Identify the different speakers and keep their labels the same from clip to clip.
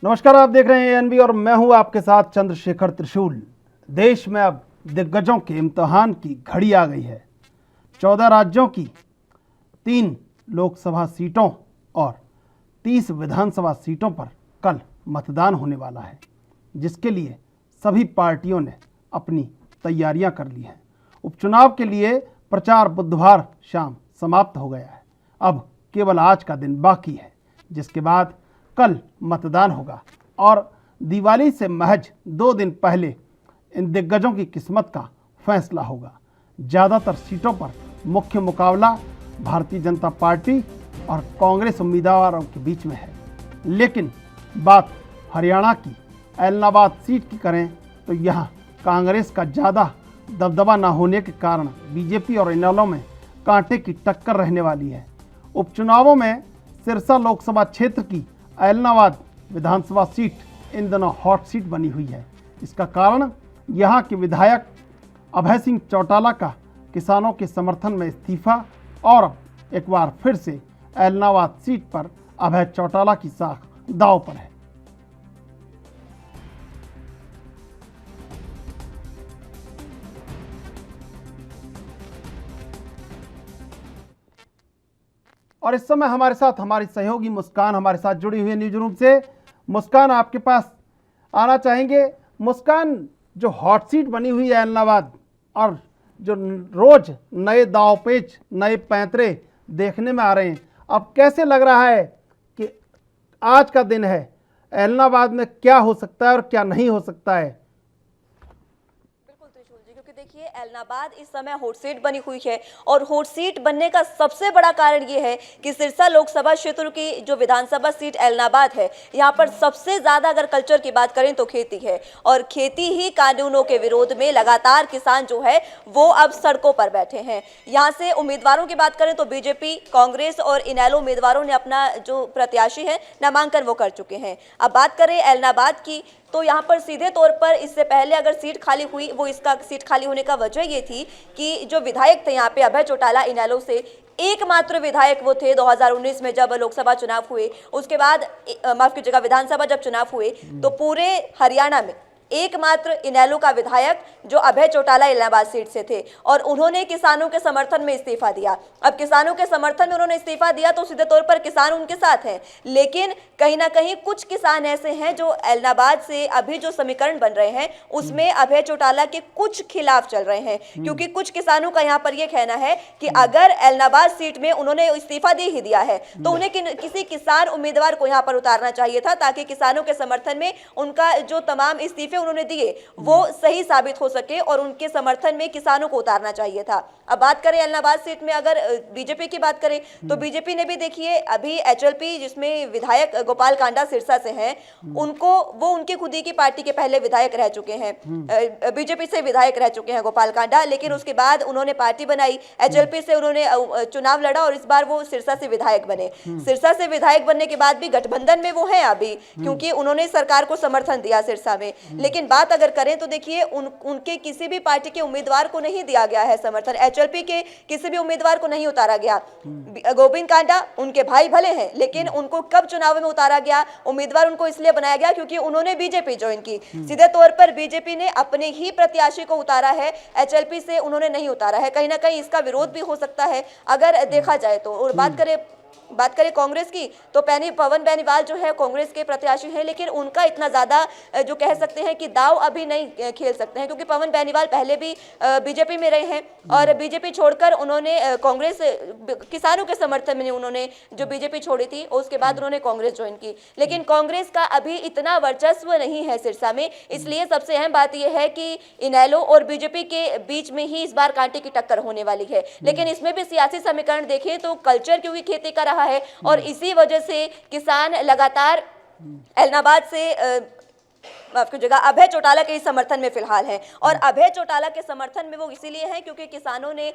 Speaker 1: नमस्कार, आप देख रहे हैं एएनबी और मैं हूं आपके साथ चंद्रशेखर त्रिशूल। देश में अब दिग्गजों के इम्तिहान की घड़ी आ गई है। 14 राज्यों की 3 लोकसभा सीटों और 30 विधानसभा सीटों पर कल मतदान होने वाला है, जिसके लिए सभी पार्टियों ने अपनी तैयारियां कर ली हैं। उपचुनाव के लिए प्रचार बुधवार शाम समाप्त हो गया है। अब केवल आज का दिन बाकी है, जिसके बाद कल मतदान होगा और दिवाली से महज 2 दिन पहले इन दिग्गजों की किस्मत का फैसला होगा। ज़्यादातर सीटों पर मुख्य मुकाबला भारतीय जनता पार्टी और कांग्रेस उम्मीदवारों के बीच में है, लेकिन बात हरियाणा की एलनाबाद सीट की करें तो यहाँ कांग्रेस का ज़्यादा दबदबा न होने के कारण बीजेपी और इनेलो में कांटे की टक्कर रहने वाली है। उपचुनावों में सिरसा लोकसभा क्षेत्र की एलनाबाद विधानसभा सीट इन दिनों हॉट सीट बनी हुई है। इसका कारण यहाँ के विधायक अभय सिंह चौटाला का किसानों के समर्थन में इस्तीफा और एक बार फिर से एलनाबाद सीट पर अभय चौटाला की साख दांव पर है। और इस समय हमारे साथ हमारी सहयोगी मुस्कान हमारे साथ जुड़ी हुई है न्यूज रूम से। मुस्कान, आपके पास आना चाहेंगे। मुस्कान, जो हॉट सीट बनी हुई है एलनाबाद और जो रोज नए दांवपेच, नए पैंतरे देखने में आ रहे हैं, अब कैसे लग रहा है कि आज का दिन है, एलनाबाद में क्या हो सकता है और क्या नहीं हो सकता है?
Speaker 2: क्योंकि देखिए एलनाबाद इस समय हॉट सीट बनी हुई है और हॉट सीट बनने का सबसे बड़ा कारण ये है कि सिरसा लोकसभा क्षेत्र की जो विधानसभा सीट एलनाबाद है, यहाँ पर सबसे ज्यादा अगर कल्चर की बात करें तो खेती है और खेती ही कानूनों के विरोध में लगातार किसान जो है वो अब सड़कों पर बैठे हैं। यहाँ से उम्मीदवारों की बात करें तो बीजेपी, कांग्रेस और इनेलो उम्मीदवारों ने अपना जो प्रत्याशी है नामांकन वो कर चुके हैं। अब बात करें एलनाबाद की तो यहाँ पर सीधे तौर पर इससे पहले अगर सीट खाली हुई, वो इसका सीट खाली होने का वजह ये थी कि जो विधायक थे यहाँ पे अभय चौटाला इनेलो से, एकमात्र विधायक वो थे 2019 में जब लोकसभा चुनाव हुए, उसके बाद माफ कीजिएगा विधानसभा जब चुनाव हुए तो पूरे हरियाणा में एकमात्र इनेलो का विधायक जो अभय चौटाला इलाहाबाद सीट से थे और उन्होंने किसानों के समर्थन में इस्तीफा दिया। अब किसानों के समर्थन में उन्होंने इस्तीफा दिया तो सीधे तौर पर किसान उनके साथ हैं, लेकिन कहीं ना कहीं कुछ किसान ऐसे हैं जो एलनाबाद से अभी जो समीकरण बन रहे हैं उसमें अभय चौटाला के कुछ खिलाफ चल रहे हैं, क्योंकि कुछ किसानों का यहाँ पर यह कहना है कि अगर एलनाबाद सीट में उन्होंने इस्तीफा दे ही दिया है तो उन्हें किसी किसान उम्मीदवार को यहाँ पर उतारना चाहिए था, ताकि किसानों के समर्थन में उनका जो तमाम इस्तीफे उन्होंने दिए वो सही साबित हो सके और उनके समर्थन में किसानों को उतारना चाहिए था। अब बात करें एलनाबाद सीट में अगर बीजेपी की बात करें तो बीजेपी ने भी देखिए अभी एचएलपी जिसमें विधायक गोपाल कांडा सिरसा से हैं, वो उनकी खुद ही की पार्टी के पहले विधायक रह चुके हैं, बीजेपी से विधायक रह चुके हैं गोपाल कांडा, लेकिन उसके बाद उन्होंने पार्टी बनाई, एचएलपी से उन्होंने चुनाव लड़ा और इस बार वो सिरसा से विधायक बने। सिरसा से विधायक बनने के बाद भी गठबंधन में वो हैं अभी, क्योंकि उन्होंने सरकार को समर्थन दिया सिरसा में। लेकिन बात अगर करें तो देखिए उनके किसी भी पार्टी के उम्मीदवार को नहीं दिया गया है समर्थन, एचएलपी के किसी भी उम्मीदवार को नहीं उतारा गया। गोविंद कांडा उनके भाई भले हैं, लेकिन उनको कब चुनाव में उतारा गया, उम्मीदवार उनको इसलिए बनाया गया क्योंकि उन्होंने बीजेपी ज्वाइन की। सीधे तौर पर बीजेपी ने अपने ही प्रत्याशी को उतारा है, एचएलपी से उन्होंने नहीं उतारा है। कहीं ना कहीं इसका विरोध भी हो सकता है अगर देखा जाए तो। और बात करें कांग्रेस की तो पवन बेनीवाल जो है कांग्रेस के प्रत्याशी हैं, लेकिन उनका इतना ज्यादा जो कह सकते हैं कि दाव अभी नहीं खेल सकते हैं, क्योंकि पवन बेनीवाल पहले भी बीजेपी में रहे हैं और बीजेपी छोड़कर उन्होंने कांग्रेस किसानों के समर्थन में उन्होंने जो बीजेपी छोड़ी थी और उसके बाद उन्होंने कांग्रेस ज्वाइन की। लेकिन कांग्रेस का अभी इतना वर्चस्व नहीं है सिरसा में, इसलिए सबसे अहम बात यह है कि इनेलो और बीजेपी के बीच में ही इस बार कांटे की टक्कर होने वाली है। लेकिन इसमें भी सियासी समीकरण देखें तो कल्चर क्योंकि खेती का रहा है और इसी वजह से किसान लगातार एलनाबाद से माफ कीजिएगा, अभय चौटाला के ही समर्थन में फिलहाल है। और अभय चौटाला के समर्थन में वो इसीलिए है क्योंकि किसानों ने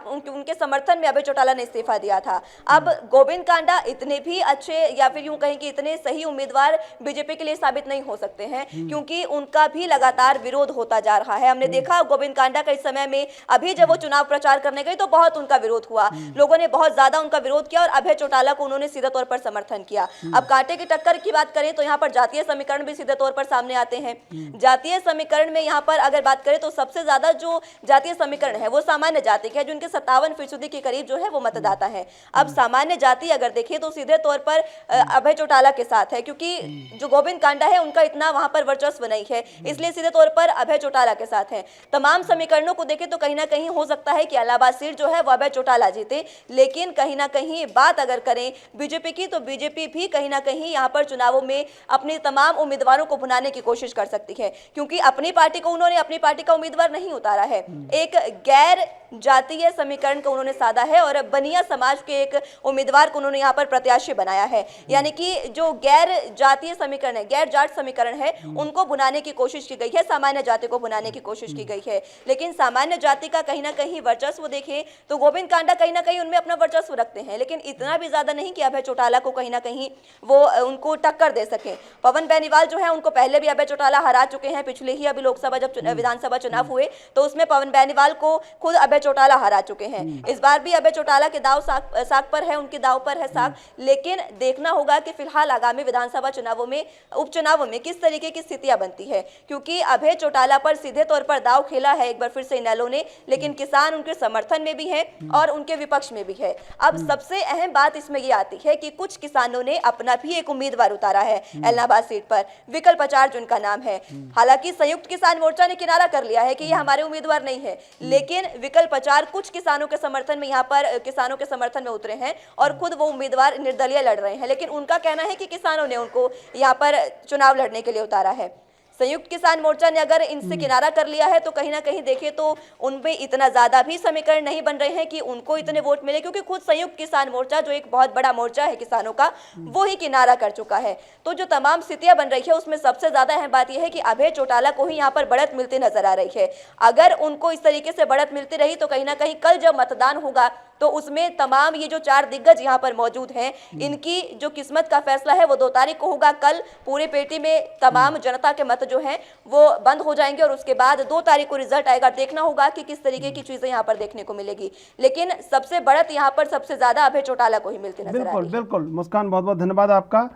Speaker 2: उनके समर्थन में अभय चौटाला ने इस्तीफा दिया था। अब गोविंद कांडा इतने भी अच्छे या फिर यूं कहें कि इतने सही उम्मीदवार बीजेपी के लिए साबित नहीं हो सकते हैं, क्योंकि उनका भी लगातार विरोध होता जा रहा है। हमने देखा गोविंद कांडा के इस समय में, अभी जब वो चुनाव प्रचार करने गए तो बहुत उनका विरोध हुआ, लोगों ने बहुत ज्यादा उनका विरोध किया और अभय चौटाला को उन्होंने सीधे तौर पर समर्थन किया। अब कांटे की टक्कर की बात करें तो यहाँ पर जातीय समीकरण भी सीधे तौर पर सामने आते हैं। जातीय समीकरण में यहाँ पर अगर बात करें तो सबसे ज्यादा जो जातीय समीकरण है वो सामान्य जाति के है, जिनके 57% के करीब जो है वो मतदाता है। अब सामान्य जाति अगर देखें तो सीधे तौर पर अभय चौटाला के साथ है, क्योंकि जो गोविंद कांडा है उनका इतना वहां पर वर्चस्व नहीं है, इसलिए सीधे तौर पर अभय चौटाला के साथ है। तमाम समीकरणों को देखें तो कहीं ना कहीं हो सकता है कि इलाहाबाद सीट जो है वो अभय चौटाला जीते, लेकिन कहीं ना कहीं बात अगर करें बीजेपी की तो बीजेपी भी कहीं ना कहीं यहाँ पर चुनावों में अपने तमाम उम्मीदवारों को भुनाने की कोशिश कर सकती है, क्योंकि अपनी पार्टी को उन्होंने अपनी पार्टी का उम्मीदवार नहीं उतारा है, एक गैर जातीय समीकरण को उन्होंने साधा है और बनिया समाज के एक उम्मीदवार को उन्होंने यहाँ पर प्रत्याशी बनाया है। यानी कि जो गैर जातीय समीकरण है, गैर जाट समीकरण है, उनको भुनाने की कोशिश की गई है, सामान्य जाति को भुनाने की कोशिश की गई है। लेकिन सामान्य जाति का कहीं ना कहीं वर्चस्व देखें तो गोविंद कांडा कहीं ना कहीं उनमें अपना वर्चस्व रखते हैं, लेकिन इतना भी ज्यादा नहीं कि अभय चौटाला को कहीं ना कहीं वो उनको टक्कर दे सके। पवन बेनीवाल जो है उनको पहले भी अभय चौटाला हरा चुके हैं, पिछले ही अभी लोकसभा जब विधानसभा चुनाव हुए तो उसमें पवन बेनीवाल को खुद अभय चौटाला हरा चुके हैं। इस बार भी अभय चौटाला के दाव साग पर है, उनके दाव पर है साग, लेकिन देखना होगा कि फिलहाल आगामी विधानसभा चुनावों में, उपचुनावों में किस तरीके की स्थितियां बनती है, क्योंकि अभय चौटाला पर सीधे तौर पर दाव खेला है एक बार फिर से इनेलो ने, लेकिन किसान उनके समर्थन में भी है और उनके विपक्ष में भी है। अब सबसे अहम बात इसमें यह आती है कि कुछ किसानों ने अपना भी एक उम्मीदवार उतारा है इलाहाबाद सीट पर, विकल्प आचार्य जिनका नाम है। हालांकि संयुक्त किसान मोर्चा ने किनारा कर लिया है कि ये हमारे उम्मीदवार नहीं है, लेकिन विकल्प आचार्य कुछ किसानों के समर्थन में यहाँ पर किसानों के समर्थन में उतरे हैं और खुद वो उम्मीदवार निर्दलीय लड़ रहे हैं, लेकिन उनका कहना है कि किसानों ने उनको यहाँ पर चुनाव लड़ने के लिए उतारा है। संयुक्त किसान मोर्चा ने अगर इनसे किनारा कर लिया है तो कहीं ना कहीं देखें तो उनमें इतना ज्यादा भी समीकरण नहीं बन रहे हैं कि उनको इतने वोट मिले, क्योंकि खुद संयुक्त किसान मोर्चा जो एक बहुत बड़ा मोर्चा है किसानों का, वो ही किनारा कर चुका है। तो जो तमाम स्थितियां बन रही है उसमें सबसे ज्यादा अहम बात यह है कि अभय चौटाला को ही यहाँ पर बढ़त मिलती नजर आ रही है। अगर उनको इस तरीके से बढ़त मिलती रही तो कहीं ना कहीं कल जब मतदान होगा तो उसमें तमाम ये जो 4 दिग्गज यहाँ पर मौजूद हैं, इनकी जो किस्मत का फैसला है वो 2 तारीख को होगा। कल पूरे पेटी में तमाम जनता के मत जो हैं वो बंद हो जाएंगे और उसके बाद 2 तारीख को रिजल्ट आएगा। देखना होगा कि किस तरीके की चीजें यहाँ पर देखने को मिलेगी, लेकिन सबसे बढ़त यहाँ पर सबसे ज्यादा अभय चौटाला को ही मिलती नजर आ रही है।
Speaker 1: बिल्कुल बिल्कुल मुस्कान, बहुत बहुत धन्यवाद आपका।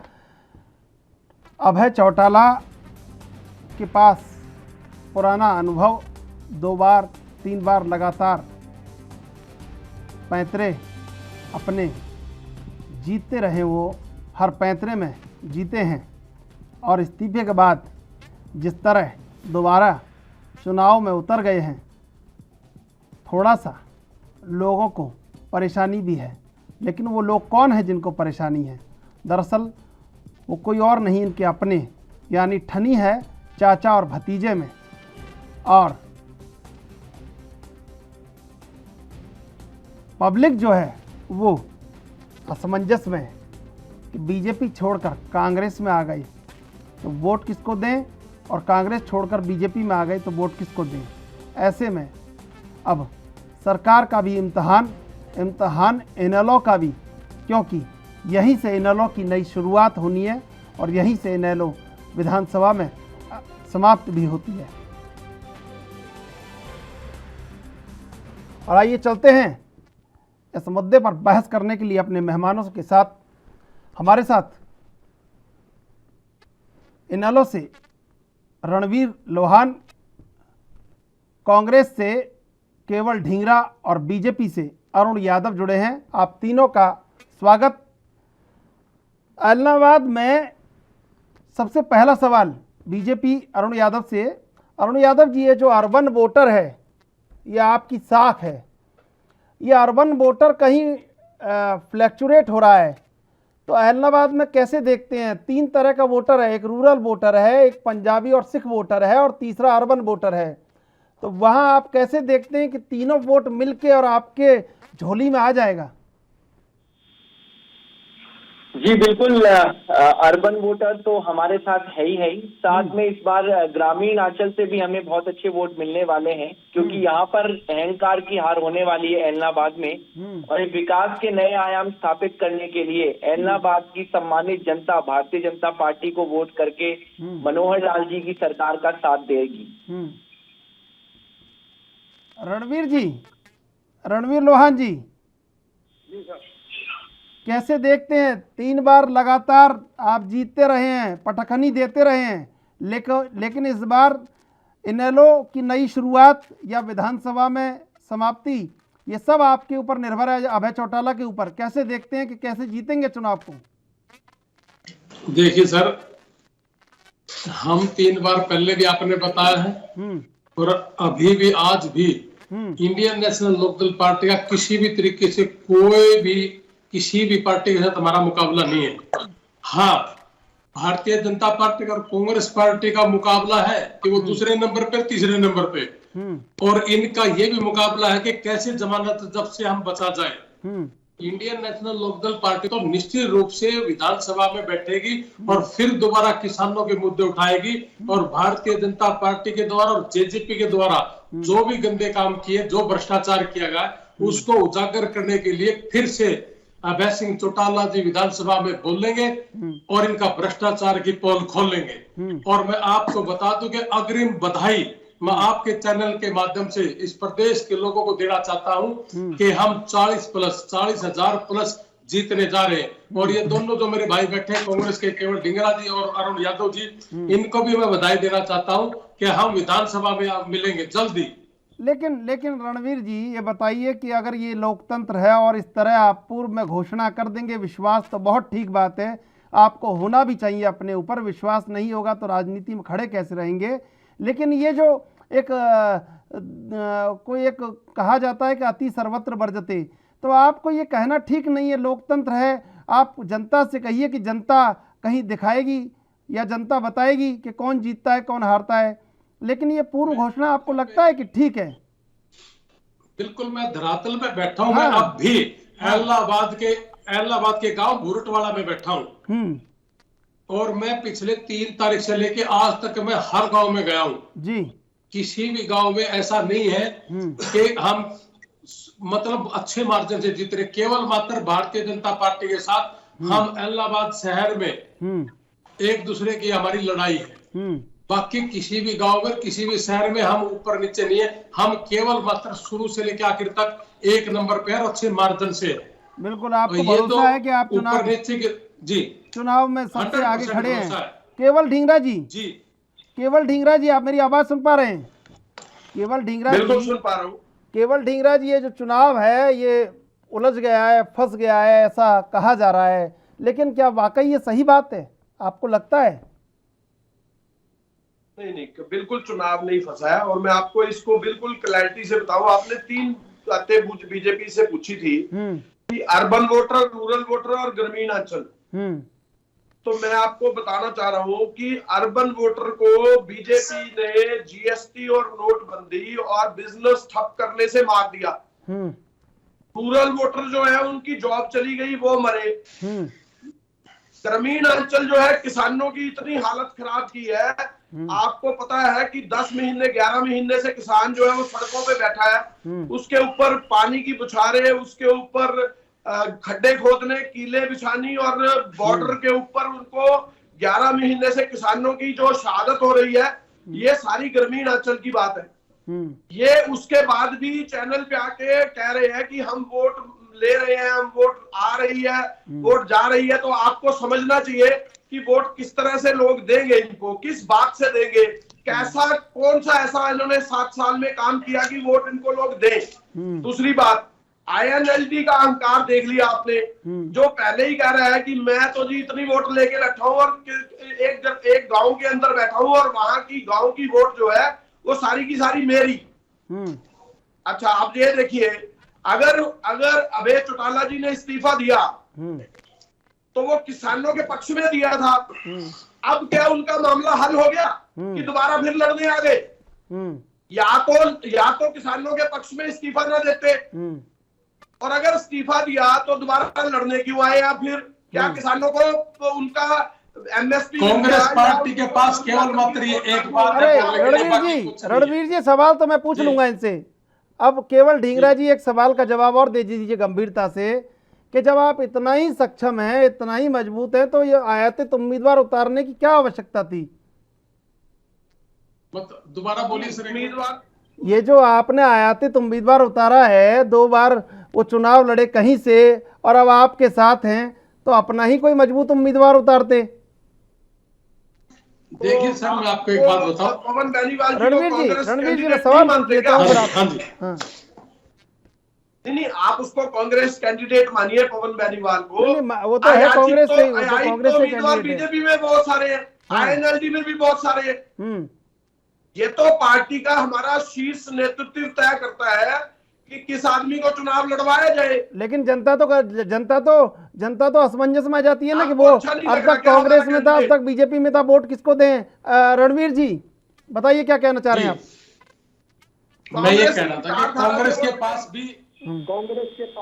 Speaker 1: अभय चौटाला के पास पुराना अनुभव, 2 बार 3 बार लगातार पैंतरे अपने जीतते रहे, वो हर पैंतरे में जीते हैं और इस्तीफे के बाद जिस तरह दोबारा चुनाव में उतर गए हैं, थोड़ा सा लोगों को परेशानी भी है। लेकिन वो लोग कौन है जिनको परेशानी है? दरअसल वो कोई और नहीं, इनके अपने, यानी ठनी है चाचा और भतीजे में। और पब्लिक जो है वो असमंजस में है कि बीजेपी छोड़कर कांग्रेस में आ गई तो वोट किसको दें, और कांग्रेस छोड़कर बीजेपी में आ गई तो वोट किसको दें। ऐसे में अब सरकार का भी इम्तहान इनेलो का भी, क्योंकि यहीं से इनेलो की नई शुरुआत होनी है और यहीं से इनेलो विधानसभा में समाप्त भी होती है। और आइए चलते हैं इस मुद्दे पर बहस करने के लिए अपने मेहमानों के साथ। हमारे साथ इनेलो से रणवीर लोहान, कांग्रेस से केवल ढींगरा और बीजेपी से अरुण यादव जुड़े हैं। आप तीनों का स्वागत। इलाहाबाद में सबसे पहला सवाल बीजेपी अरुण यादव से। अरुण यादव जी, ये जो अर्बन वोटर है, ये आपकी साख है, ये अर्बन वोटर कहीं फ्लैक्चुएट हो रहा है, तो इलाहाबाद में कैसे देखते हैं? 3 तरह का वोटर है, एक रूरल वोटर है, एक पंजाबी और सिख वोटर है और तीसरा अर्बन वोटर है। तो वहाँ आप कैसे देखते हैं कि तीनों वोट मिलके और आपके झोली में आ जाएगा?
Speaker 3: जी बिल्कुल, अर्बन वोटर तो हमारे साथ है ही, साथ में इस बार ग्रामीण आंचल से भी हमें बहुत अच्छे वोट मिलने वाले हैं, क्योंकि यहाँ पर अहंकार की हार होने वाली है एलनाबाद में, और एक विकास के नए आयाम स्थापित करने के लिए एलनाबाद की सम्मानित जनता भारतीय जनता पार्टी को वोट करके मनोहर लाल जी की सरकार का साथ देगी।
Speaker 1: रणवीर जी, रणवीर लोहान जी, कैसे देखते हैं? 3 बार लगातार आप जीतते रहे हैं, पटखनी देते रहे हैं, लेकिन इस बार इनेलो की नई शुरुआत या विधानसभा में समाप्ति, ये सब आपके ऊपर निर्भर है, अभय चौटाला के ऊपर। कैसे देखते हैं कि कैसे जीतेंगे चुनाव को?
Speaker 4: देखिए सर, हम 3 बार पहले भी आपने बताया है और अभी भी आज भी इंडियन नेशनल लोकदल पार्टी का किसी भी तरीके से कोई भी किसी भी पार्टी के साथ हमारा मुकाबला नहीं है। हाँ, भारतीय जनता पार्टी और कांग्रेस पार्टी का मुकाबला है कि वो दूसरे नंबर पे, तीसरे नंबर पे, और इनका ये भी मुकाबला है कि कैसे जमानत जब से हम बचा जाए। इंडियन नेशनल लोकदल पार्टी तो निश्चित रूप से विधानसभा में बैठेगी और फिर दोबारा किसानों के मुद्दे उठाएगी, और भारतीय जनता पार्टी के द्वारा और जेजेपी के द्वारा जो भी गंदे काम किए, जो भ्रष्टाचार किया गया, उसको उजागर करने के लिए फिर से अभय सिंह चौटाला जी विधानसभा में बोलेंगे और इनका भ्रष्टाचार की पोल खोलेंगे। और मैं आपको बता दूं कि अग्रिम बधाई मैं आपके चैनल के माध्यम से इस प्रदेश के लोगों को देना चाहता हूं कि हम 40,000 प्लस जीतने जा रहे हैं। और ये दोनों जो मेरे भाई बैठे हैं कांग्रेस के, केवल ढींगरा जी और अरुण यादव जी, इनको भी मैं बधाई देना चाहता हूं कि हम विधानसभा में आप मिलेंगे जल्दी।
Speaker 1: लेकिन रणवीर जी, ये बताइए कि अगर ये लोकतंत्र है और इस तरह आप पूर्व में घोषणा कर देंगे विश्वास, तो बहुत ठीक बात है, आपको होना भी चाहिए अपने ऊपर। विश्वास नहीं होगा तो राजनीति में खड़े कैसे रहेंगे? लेकिन ये जो एक कोई एक कहा जाता है कि अति सर्वत्र वर्जते, तो आपको ये कहना ठीक नहीं है। लोकतंत्र है, आप जनता से कहिए कि जनता कहीं दिखाएगी या जनता बताएगी कि कौन जीतता है कौन हारता है। लेकिन ये पूर्व घोषणा आपको लगता है कि ठीक है?
Speaker 4: बिल्कुल, मैं धरातल में बैठा हूं। मैं अब भी इलाहाबाद के गांव भूरटवाड़ा में बैठा हूं, और मैं पिछले 3 तारीख से लेके आज तक मैं हर गांव में गया हूं जी। किसी भी गांव में ऐसा नहीं है कि हम मतलब अच्छे मार्जिन से जीत रहे। केवल मात्र भारतीय जनता पार्टी के साथ हम इलाहाबाद शहर में एक दूसरे की हमारी लड़ाई है। बाकी किसी भी गांव में, किसी भी शहर में हम ऊपर नीचे नहीं है। हम केवल मात्र शुरू से लेकर आखिर तक एक नंबर पे और अच्छे मार्जिन से।
Speaker 1: बिल्कुल, आपको भरोसा है कि आप
Speaker 4: ऊपर नीचे के
Speaker 1: चुनाव में सबसे आगे खड़े हैं। केवल ढींगरा जी, केवल ढींगरा जी, आप मेरी आवाज सुन पा रहे हैं? केवल ढींगरा जी,
Speaker 5: सुन पा रहा हूं।
Speaker 1: केवल ढींगरा जी, ये जो चुनाव है ये उलझ गया है, फंस गया है, ऐसा कहा जा रहा है, लेकिन क्या वाकई ये सही बात है, आपको लगता है?
Speaker 5: नहीं, बिल्कुल चुनाव नहीं फंसा है, और मैं आपको इसको बिल्कुल क्लैरिटी से बताऊं। आपने 3 बातें बीजेपी से पूछी थी कि अर्बन वोटर, रूरल वोटर और ग्रामीण अंचल। तो मैं आपको बताना चाह रहा हूं कि अर्बन वोटर को बीजेपी ने जीएसटी और नोटबंदी और बिजनेस ठप करने से मार दिया। रूरल वोटर जो है उनकी जॉब चली गई, वो मरे। ग्रामीण अंचल जो है, किसानों की इतनी हालत खराब की है। आपको पता है कि 10 महीने 11 महीने से किसान जो है वो सड़कों पे बैठा है। उसके ऊपर पानी की बुछारें, उसके ऊपर खड्डे खोदने, कीले बिछानी, और बॉर्डर के ऊपर उनको 11 महीने से किसानों की जो शहादत हो रही है, ये सारी ग्रामीण अंचल की बात है। ये उसके बाद भी चैनल पे आके कह रहे हैं कि हम वोट ले रहे हैं, हम वोट आ रही है, वोट जा रही है। तो आपको समझना चाहिए कि वोट किस तरह से लोग देंगे इनको, किस बात से देंगे, कैसा कौन सा ऐसा इन्होंने 7 साल में काम किया कि वोट इनको लोग दें। दूसरी बात, INLD का अहंकार देख लिया आपने, जो पहले ही कह रहा है कि मैं तो जी इतनी वोट लेके बैठा हूं और एक गांव के अंदर बैठा हूं और वहां की गांव की वोट जो है वो सारी की सारी मेरी। अच्छा, आप ये देखिए, अगर अभय चौटाला जी ने इस्तीफा दिया तो वो किसानों के पक्ष में दिया था। अब क्या उनका मामला हल हो गया कि दोबारा फिर लड़ने आ गए? या तो किसानों के पक्ष में इस्तीफा ना देते, और अगर इस्तीफा दिया तो दोबारा लड़ने क्यों आए? या फिर क्या किसानों को उनका एमएसपी
Speaker 4: कांग्रेस पार्टी के पास केवल मात्र ये एक बात
Speaker 1: अरे
Speaker 4: है बोलने के लिए, बाकी कुछ नहीं है।
Speaker 1: रणवीर जी सवाल तो मैं पूछ
Speaker 4: जी।
Speaker 1: लूंगा इनसे। अब केवल ढींगरा जी एक सवाल का जवाब और दे दीजिए गंभीरता से कि जब आप इतना ही सक्षम हैं, इतना ही मजबूत हैं, तो ये आयातित उम्मीदवार उतारने की क्या आवश्यकता थी?
Speaker 4: मतलब दोबारा बोलिए सर।
Speaker 5: उम्मीदवार
Speaker 1: ये जो आपने आयातित उम्मीदवार उतारा है, 2 बार वो चुनाव लड़े कहीं से और अब आपके साथ हैं, तो अपना ही कोई मजबूत उम्मीदवार उतारते।
Speaker 4: देखिए सर, मैं आपको एक बात बताऊं।
Speaker 5: पवन बेनीवाल
Speaker 1: रणवीर जी मैं सवाल पूछ लेता हूँ फिर आप।
Speaker 4: हाँ जी,
Speaker 1: हाँ
Speaker 5: नहीं, आप उसको कांग्रेस कैंडिडेट मानिए पवन बेनीवाल को।
Speaker 1: नहीं, वो तो है कांग्रेस से, वो तो कांग्रेस से
Speaker 5: उम्मीदवार
Speaker 1: कैंडिडेट है।
Speaker 5: बीजेपी में बहुत सारे हैं, आईएनएलडी में भी बहुत सारे हैं। ये तो पार्टी का हमारा शीर्ष नेतृत्व तय करता है कि किस आदमी को चुनाव लड़वाया जाए।
Speaker 1: लेकिन जनता तो असमंजस में आ जाती है ना कि वो
Speaker 5: आपको अच्छा नहीं
Speaker 1: अब
Speaker 5: लग रहा
Speaker 1: तक
Speaker 5: क्या
Speaker 1: कांग्रेस
Speaker 5: हमारा
Speaker 1: में था, अब
Speaker 5: कैंडिडेट?
Speaker 1: तक बीजेपी में था, वोट किसको दें? रणवीर जी बताइए क्या कहना चाह रहे हैं आप?
Speaker 4: मैं ये कहना था कि कांग्रेस के पास भी कैंडिडेट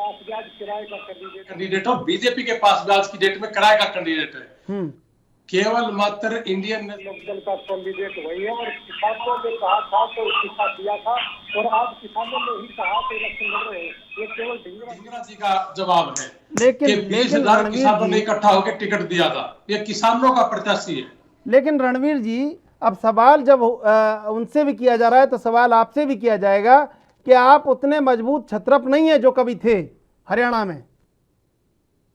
Speaker 4: और बीजेपी के पास भी आज की डेट में किराए का कैंडिडेट है। केवल मात्र इंडियन
Speaker 6: लोकदल का कैंडिडेट वही है और किसानों ने कहा था तो इस्तीफा दिया था और आज किसानों ने ही कहा कि इलेक्शन लड़ रहे हैं। ये केवल
Speaker 4: ढींगरा जी का जवाब है
Speaker 1: लेकिन
Speaker 4: कि 20,000
Speaker 1: रणवीर
Speaker 4: किसानों ने
Speaker 1: जी,
Speaker 4: इकट्ठा होकर टिकट दिया था। ये किसानों का प्रत्याशी है।
Speaker 1: लेकिन रणवीर जी अब सवाल जब उनसे भी किया जा रहा है तो सवाल आपसे भी किया जाएगा कि आप उतने मजबूत छत्रप नहीं है जो कभी थे हरियाणा में।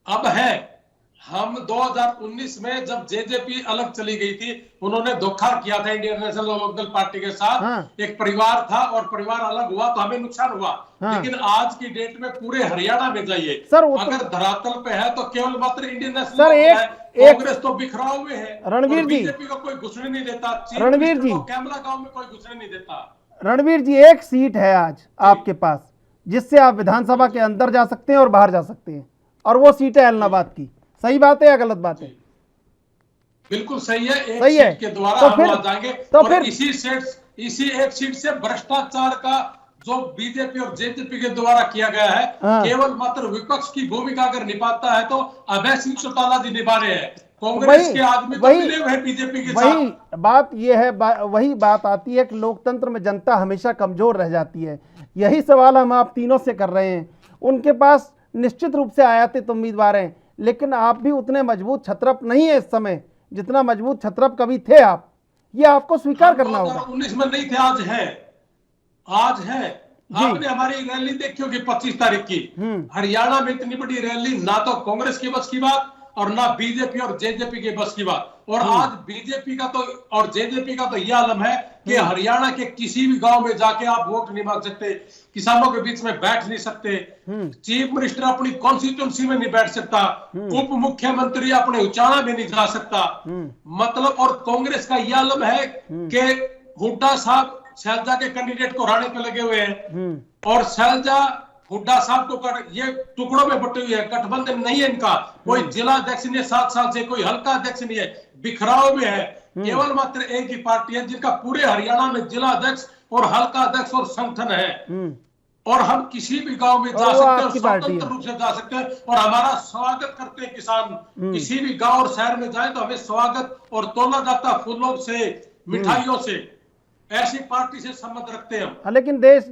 Speaker 4: अब है। हम 2019 में जब जेजेपी अलग चली गई थी, उन्होंने धोखा किया था इंडियन नेशनल लोकदल पार्टी के साथ।
Speaker 1: हाँ।
Speaker 4: एक परिवार था और परिवार अलग हुआ तो हमें नुकसान हुआ।
Speaker 1: हाँ।
Speaker 4: लेकिन आज की डेट में पूरे हरियाणा में जाइए
Speaker 1: सर, वो तो-
Speaker 4: अगर धरातल पे है तो केवल मात्र इंडियन नेशनल
Speaker 1: सर,
Speaker 4: लोकदल है।
Speaker 1: एक-
Speaker 4: कांग्रेस तो बिखराव में है।
Speaker 1: रणवीर
Speaker 4: और
Speaker 1: जी।
Speaker 4: बीजेपी को कोई घुसने नहीं देता। चीफ
Speaker 1: रणवीर
Speaker 4: मिनिस्टर
Speaker 1: जी।
Speaker 4: को कैमरा गांव में कोई घुसने नहीं देता।
Speaker 1: रणवीर जी एक सीट है आज आपके पास जिससे आप विधानसभा के अंदर जा सकते हैं और बाहर जा सकते हैं, और वो सीट है एलनाबाद की। सही बात है या गलत बात है?
Speaker 4: बिल्कुल सही है। एक
Speaker 1: सही है।
Speaker 4: सीट के द्वारा
Speaker 1: तो
Speaker 4: हम
Speaker 1: फिर-
Speaker 4: वहां जाएंगे
Speaker 1: तो
Speaker 4: और
Speaker 1: फिर-
Speaker 4: इसी एक सीट से भ्रष्टाचार का जो बीजेपी और जेजेपी के द्वारा किया गया है,
Speaker 1: हाँ।
Speaker 4: केवल मात्र विपक्ष की भूमिका अगर निभाता है तो अभय सिंह चौटाला जी निभा रहे हैं। कांग्रेस के आदमी तो मिले हुए हैं बीजेपी के
Speaker 1: वही
Speaker 4: साथ।
Speaker 1: बात ये है, वही बात आती है कि लोकतंत्र में जनता हमेशा कमजोर रह जाती है। यही सवाल हम आप तीनों से कर रहे हैं। उनके पास निश्चित रूप से आयातित उम्मीदवार हैं, लेकिन आप भी उतने मजबूत छत्रप नहीं है इस समय जितना मजबूत छत्रप कभी थे आप। ये आपको स्वीकार करना होगा।
Speaker 4: 2019 में नहीं थे, आज है। आज है। आपने हमारी रैली देखी होगी 25 तारीख की। हरियाणा में इतनी बड़ी रैली ना तो कांग्रेस की बस की बात और ना बीजेपी और जेजेपी के बस की बात। और आज बीजेपी का तो और जेजेपी का तो यह आलम है कि हरियाणा के किसी भी गांव में जाके आप वोट नहीं मांग सकते, किसानों के बीच में बैठ नहीं सकते, चीफ मिनिस्टर अपनी कॉन्स्टिट्यूंसी में नहीं बैठ सकता, उप मुख्यमंत्री अपने उचाणा में नहीं जा सकता। मतलब और कांग्रेस का यह आलम है कि हुड्डा साहब शैलजा के कैंडिडेट को हराने पे लगे हुए हैं और शैलजा हुड्डा साहब को ये टुकड़ों में बटे हुए हैं। गठबंधन नहीं है इनका, कोई जिला अध्यक्ष नहीं है 7 साल से, कोई हल्का अध्यक्ष नहीं है, बिखराव में है। केवल मात्र एक ही पार्टी है जिनका पूरे हरियाणा में जिला अध्यक्ष और हल्का अध्यक्ष और संगठन है। और हम किसी भी गांव में जा सकते हैं और स्वतंत्र रूप से जा सकते हैं और हमारा स्वागत करते हैं किसान। किसी भी गांव और शहर में जाए तो हमें स्वागत और तोला जाता फूलों से, मिठाइयों से। ऐसी पार्टी से संबंध रखते हैं हम।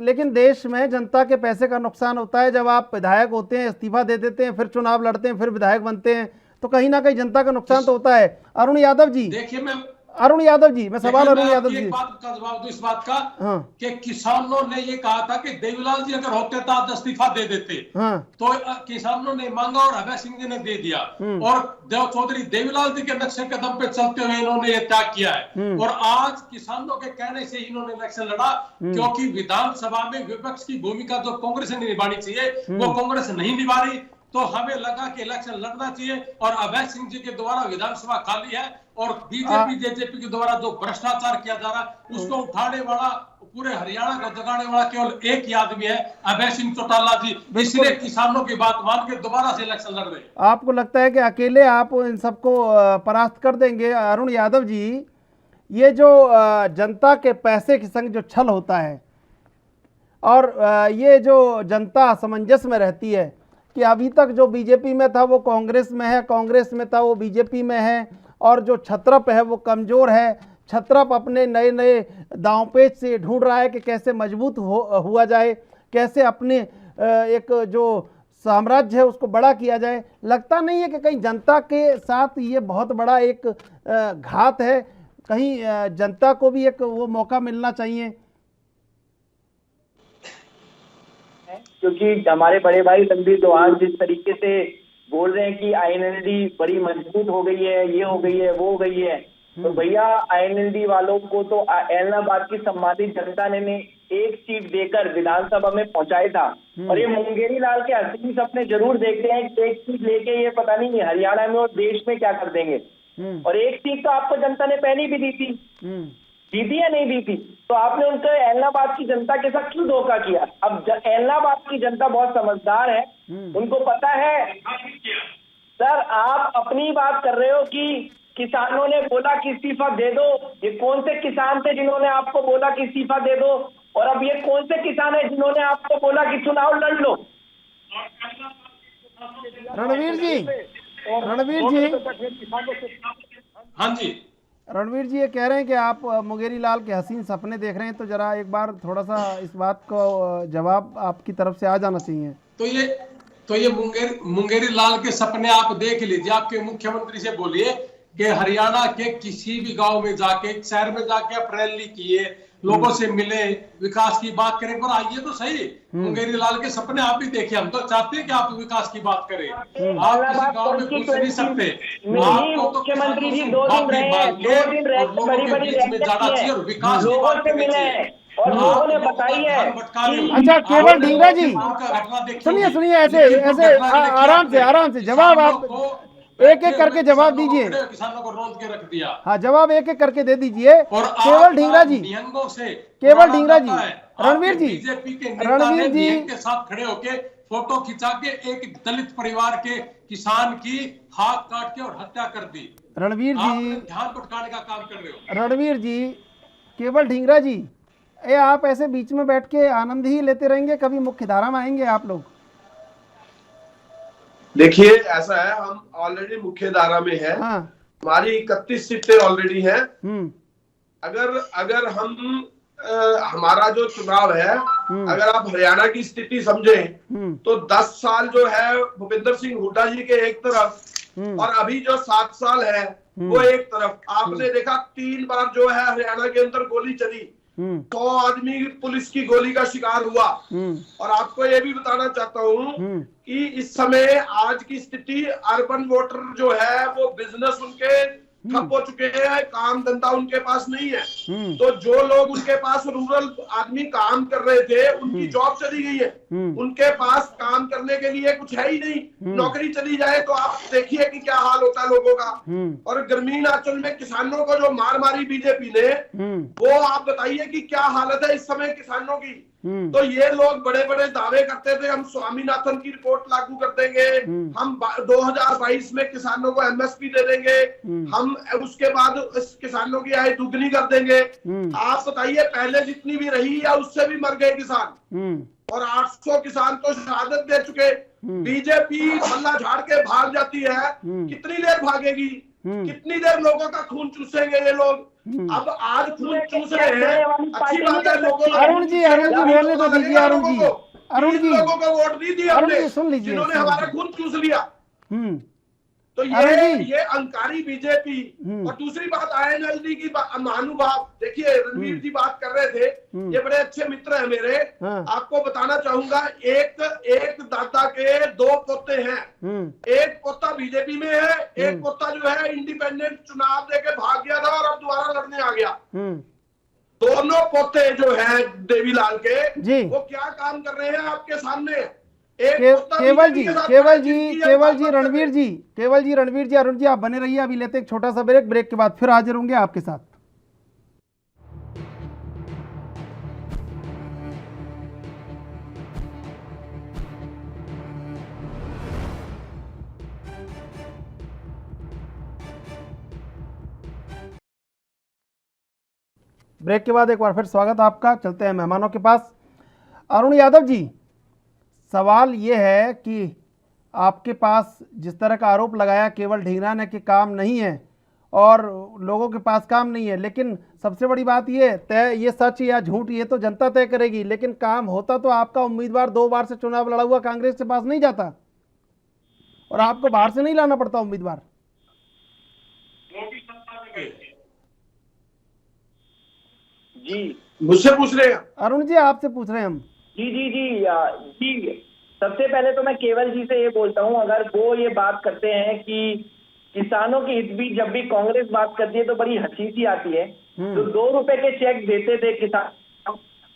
Speaker 1: लेकिन देश में जनता के पैसे का नुकसान होता है। जब आप विधायक होते हैं, इस्तीफा दे देते हैं, फिर चुनाव लड़ते हैं, फिर विधायक बनते हैं, तो कहीं ना कहीं जनता का नुकसान तो होता है। अरुण यादव जी,
Speaker 4: देखिए
Speaker 1: मैं सवाल अरुण यादव जी,
Speaker 4: एक बात का जवाब दूं इस बात का।
Speaker 1: हाँ।
Speaker 4: कि किसानों ने ये कहा था कि देवीलाल जी अगर होते तो आज इस्तीफा दे देते।
Speaker 1: हाँ।
Speaker 4: तो किसानों ने मांगा और अभय सिंह जी ने दे दिया। और देव चौधरी देवीलाल जी के नक्शे कदम पे चलते हुए इन्होंने ये त्याग किया है। और आज किसानों के कहने से इन्होंने इलेक्शन लड़ा, क्योंकि विधानसभा में विपक्ष की भूमिका जो कांग्रेस ने निभानी चाहिए वो कांग्रेस नहीं निभा रही। तो हमें लगा कि इलेक्शन लड़ना चाहिए और अभय सिंह जी के द्वारा विधानसभा खाली है और बीजेपी जेजेपी के द्वारा जो भ्रष्टाचार किया जा रहा है उसको उठाने वाला, पूरे हरियाणा को जगाने वाला केवल एक ही आदमी है, अभय सिंह चौटाला जी। इसलिए किसानों की बात मान के दोबारा से इलेक्शन लड़ रहे हैं।
Speaker 1: आपको लगता है कि अकेले आप इन सबको परास्त कर देंगे? अरुण यादव जी, ये जो जनता के पैसे के संग जो छल होता है और ये जो जनता असमंजस में रहती है, कि अभी तक जो बीजेपी में था वो कांग्रेस में है, कांग्रेस में था वो बीजेपी में है, और जो छत्रप है वो कमज़ोर है। छत्रप अपने नए नए दांवपेच से ढूंढ रहा है कि कैसे मजबूत हुआ जाए, कैसे अपने एक जो साम्राज्य है उसको बड़ा किया जाए। लगता नहीं है कि कहीं जनता के साथ ये बहुत बड़ा एक घात है, कहीं जनता को भी एक वो मौका मिलना चाहिए?
Speaker 3: क्योंकि हमारे बड़े भाई रणबीर चौहान जिस तरीके से बोल रहे हैं कि आईएनएलडी बड़ी मजबूत हो गई है, ये हो गई है, वो हो गई है, तो भैया आईएनएलडी वालों को तो एलनाबाद की सम्मानित जनता ने एक सीट देकर विधानसभा में पहुंचाया था। और ये मुंगेरी लाल के हसीन सपने जरूर देखते हैं कि एक सीट लेके ये पता नहीं हरियाणा में और देश में क्या कर देंगे। और एक सीट तो आपको जनता ने पहले भी दी थी, दी थी या नहीं दी थी? तो आपने उनको एलनाबाद की जनता के साथ क्यों धोखा किया? अब एलनाबाद की जनता बहुत समझदार है, उनको पता है। सर आप अपनी बात कर रहे हो कि किसानों ने बोला कि इस्तीफा दे दो। ये कौन से किसान थे जिन्होंने आपको बोला कि इस्तीफा दे दो? और अब ये कौन से किसान है जिन्होंने आपको बोला कि चुनाव लड़ लो?
Speaker 1: रणवीर जी,
Speaker 4: हाँ जी,
Speaker 1: रणवीर जी ये कह रहे हैं कि आप मुंगेरी लाल के हसीन सपने देख रहे हैं, तो जरा एक बार थोड़ा सा इस बात को जवाब आपकी तरफ से आ जाना चाहिए।
Speaker 4: तो ये मुंगेरी लाल के सपने आप देख लीजिए। आपके मुख्यमंत्री से बोलिए कि हरियाणा के किसी भी गांव में जाके, शहर में जाके आप रैली किए, लोगों से मिले, विकास की बात करें, पर आइए तो सही। मुंगेरी लाल के सपने आप भी देखिए। हम तो चाहते हैं कि आप विकास की बात करें। आप किसी गांव में घुस नहीं सकते। आपको तो
Speaker 3: मुख्यमंत्री जी 2 दिन रहे, 2 दिन रहे, बड़ी बड़ी
Speaker 4: में जाना चाहिए और विकास की बात करनी चाहिए।
Speaker 3: और लोगों ने बताई है।
Speaker 1: अच्छा केवल ढींगरा जी, सुनिए ऐसे आराम से जवाब आप एक एक करके जवाब दीजिए।
Speaker 4: किसानों को रोज के रख दिया।
Speaker 1: हाँ जवाब एक एक करके दे दीजिए। केवल ढींगरा जी,
Speaker 4: केवल
Speaker 1: ढींगरा जी, रणवीर जी,
Speaker 4: बीजेपी के रणवीर जी के साथ खड़े होके फोटो खिंचा के एक दलित परिवार के किसान की हाथ काट के और हत्या कर दी।
Speaker 1: रणवीर जी
Speaker 4: ध्यान भटकाने का काम कर रहे हो।
Speaker 1: रणवीर जी, केवल ढींगरा जी, आप ऐसे बीच में बैठ के आनंद ही लेते रहेंगे, कभी मुख्य धारा में आएंगे आप लोग?
Speaker 5: देखिए ऐसा है, हम ऑलरेडी मुख्य धारा में है। हाँ। हमारी 31 सीटें ऑलरेडी हैं। अगर हम हमारा जो चुनाव है, अगर आप हरियाणा की स्थिति समझें तो 10 साल जो है भूपेंद्र सिंह हुड्डा जी के एक तरफ और अभी जो 7 साल है वो एक तरफ। आपने देखा 3 बार जो है हरियाणा के अंदर गोली चली, 100 आदमी पुलिस की गोली का शिकार हुआ। और आपको ये भी बताना चाहता हूँ कि इस समय आज की स्थिति अर्बन वोटर जो है वो बिजनेस उनके ठप हो चुके हैं, काम धंधा उनके पास नहीं है। तो जो लोग उनके पास रूरल आदमी काम कर रहे थे उनकी जॉब चली गई है, उनके पास काम करने के लिए कुछ है ही नहीं। नौकरी चली जाए तो आप देखिए कि क्या हाल होता है लोगों का। और ग्रामीण अंचल में किसानों को जो मार मारी बीजेपी ने, वो आप बताइए कि क्या हालत है इस समय किसानों की। तो ये लोग बड़े बड़े दावे करते थे, हम स्वामीनाथन की रिपोर्ट लागू कर देंगे, हम 2022 में किसानों को एमएसपी दे देंगे, हम उसके बाद किसानों की आय दुगनी कर देंगे। आप बताइए पहले जितनी भी रही या उससे भी मर गए किसान, और 800 किसान तो शहादत दे चुके। बीजेपी पल्ला झाड़ के भाग जाती है, कितनी देर भागेगी, कितनी देर लोगों का खून चूसेंगे ये लोग। अब आज खून चूस रहे हैं, अच्छी बात है लोगों को।
Speaker 1: अरुण जी बोलने तो दीजिए। अरुण जी
Speaker 5: लोगों को वोट नहीं दिया हमने,
Speaker 1: सुन लीजिए,
Speaker 5: जिन्होंने हमारा खून चूस लिया। तो ये अहंकारी बीजेपी। और दूसरी बात आईएनएलडी की महानुभाव, देखिए रणवीर जी बात कर रहे थे, ये बड़े अच्छे मित्र हैं मेरे। आपको बताना चाहूंगा, एक दादा के 2 पोते हैं। एक पोता बीजेपी में है, एक पोता जो है इंडिपेंडेंट चुनाव देके भाग गया था और अब दोबारा लड़ने आ गया। दोनों पोते जो है देवीलाल के, वो क्या काम कर रहे हैं आपके सामने।
Speaker 1: केवल जी, रणवीर जी, अरुण जी आप बने रहिए, अभी लेते एक छोटा सा ब्रेक के बाद फिर हाजिर होंगे आपके साथ। ब्रेक के बाद एक बार फिर स्वागत आपका। चलते हैं मेहमानों के पास। अरुण यादव जी, सवाल ये है कि आपके पास जिस तरह का आरोप लगाया केवल ढींगरा ने कि काम नहीं है और लोगों के पास काम नहीं है, लेकिन सबसे बड़ी बात ये सच या झूठ ये तो जनता तय करेगी, लेकिन काम होता तो आपका उम्मीदवार 2 बार से चुनाव लड़ा हुआ कांग्रेस के पास नहीं जाता और आपको बाहर से नहीं लाना पड़ता उम्मीदवार।
Speaker 3: जी
Speaker 5: मुझसे पूछ रहे हैं?
Speaker 1: अरुण जी आपसे पूछ रहे हैं हम।
Speaker 3: जी जी जी जी, सबसे पहले तो मैं केवल जी से ये बोलता हूँ, अगर वो ये बात करते हैं कि किसानों के हित भी, जब भी कांग्रेस बात करती है तो बड़ी हंसी सी आती है। तो 2 रुपए के चेक देते थे किसान,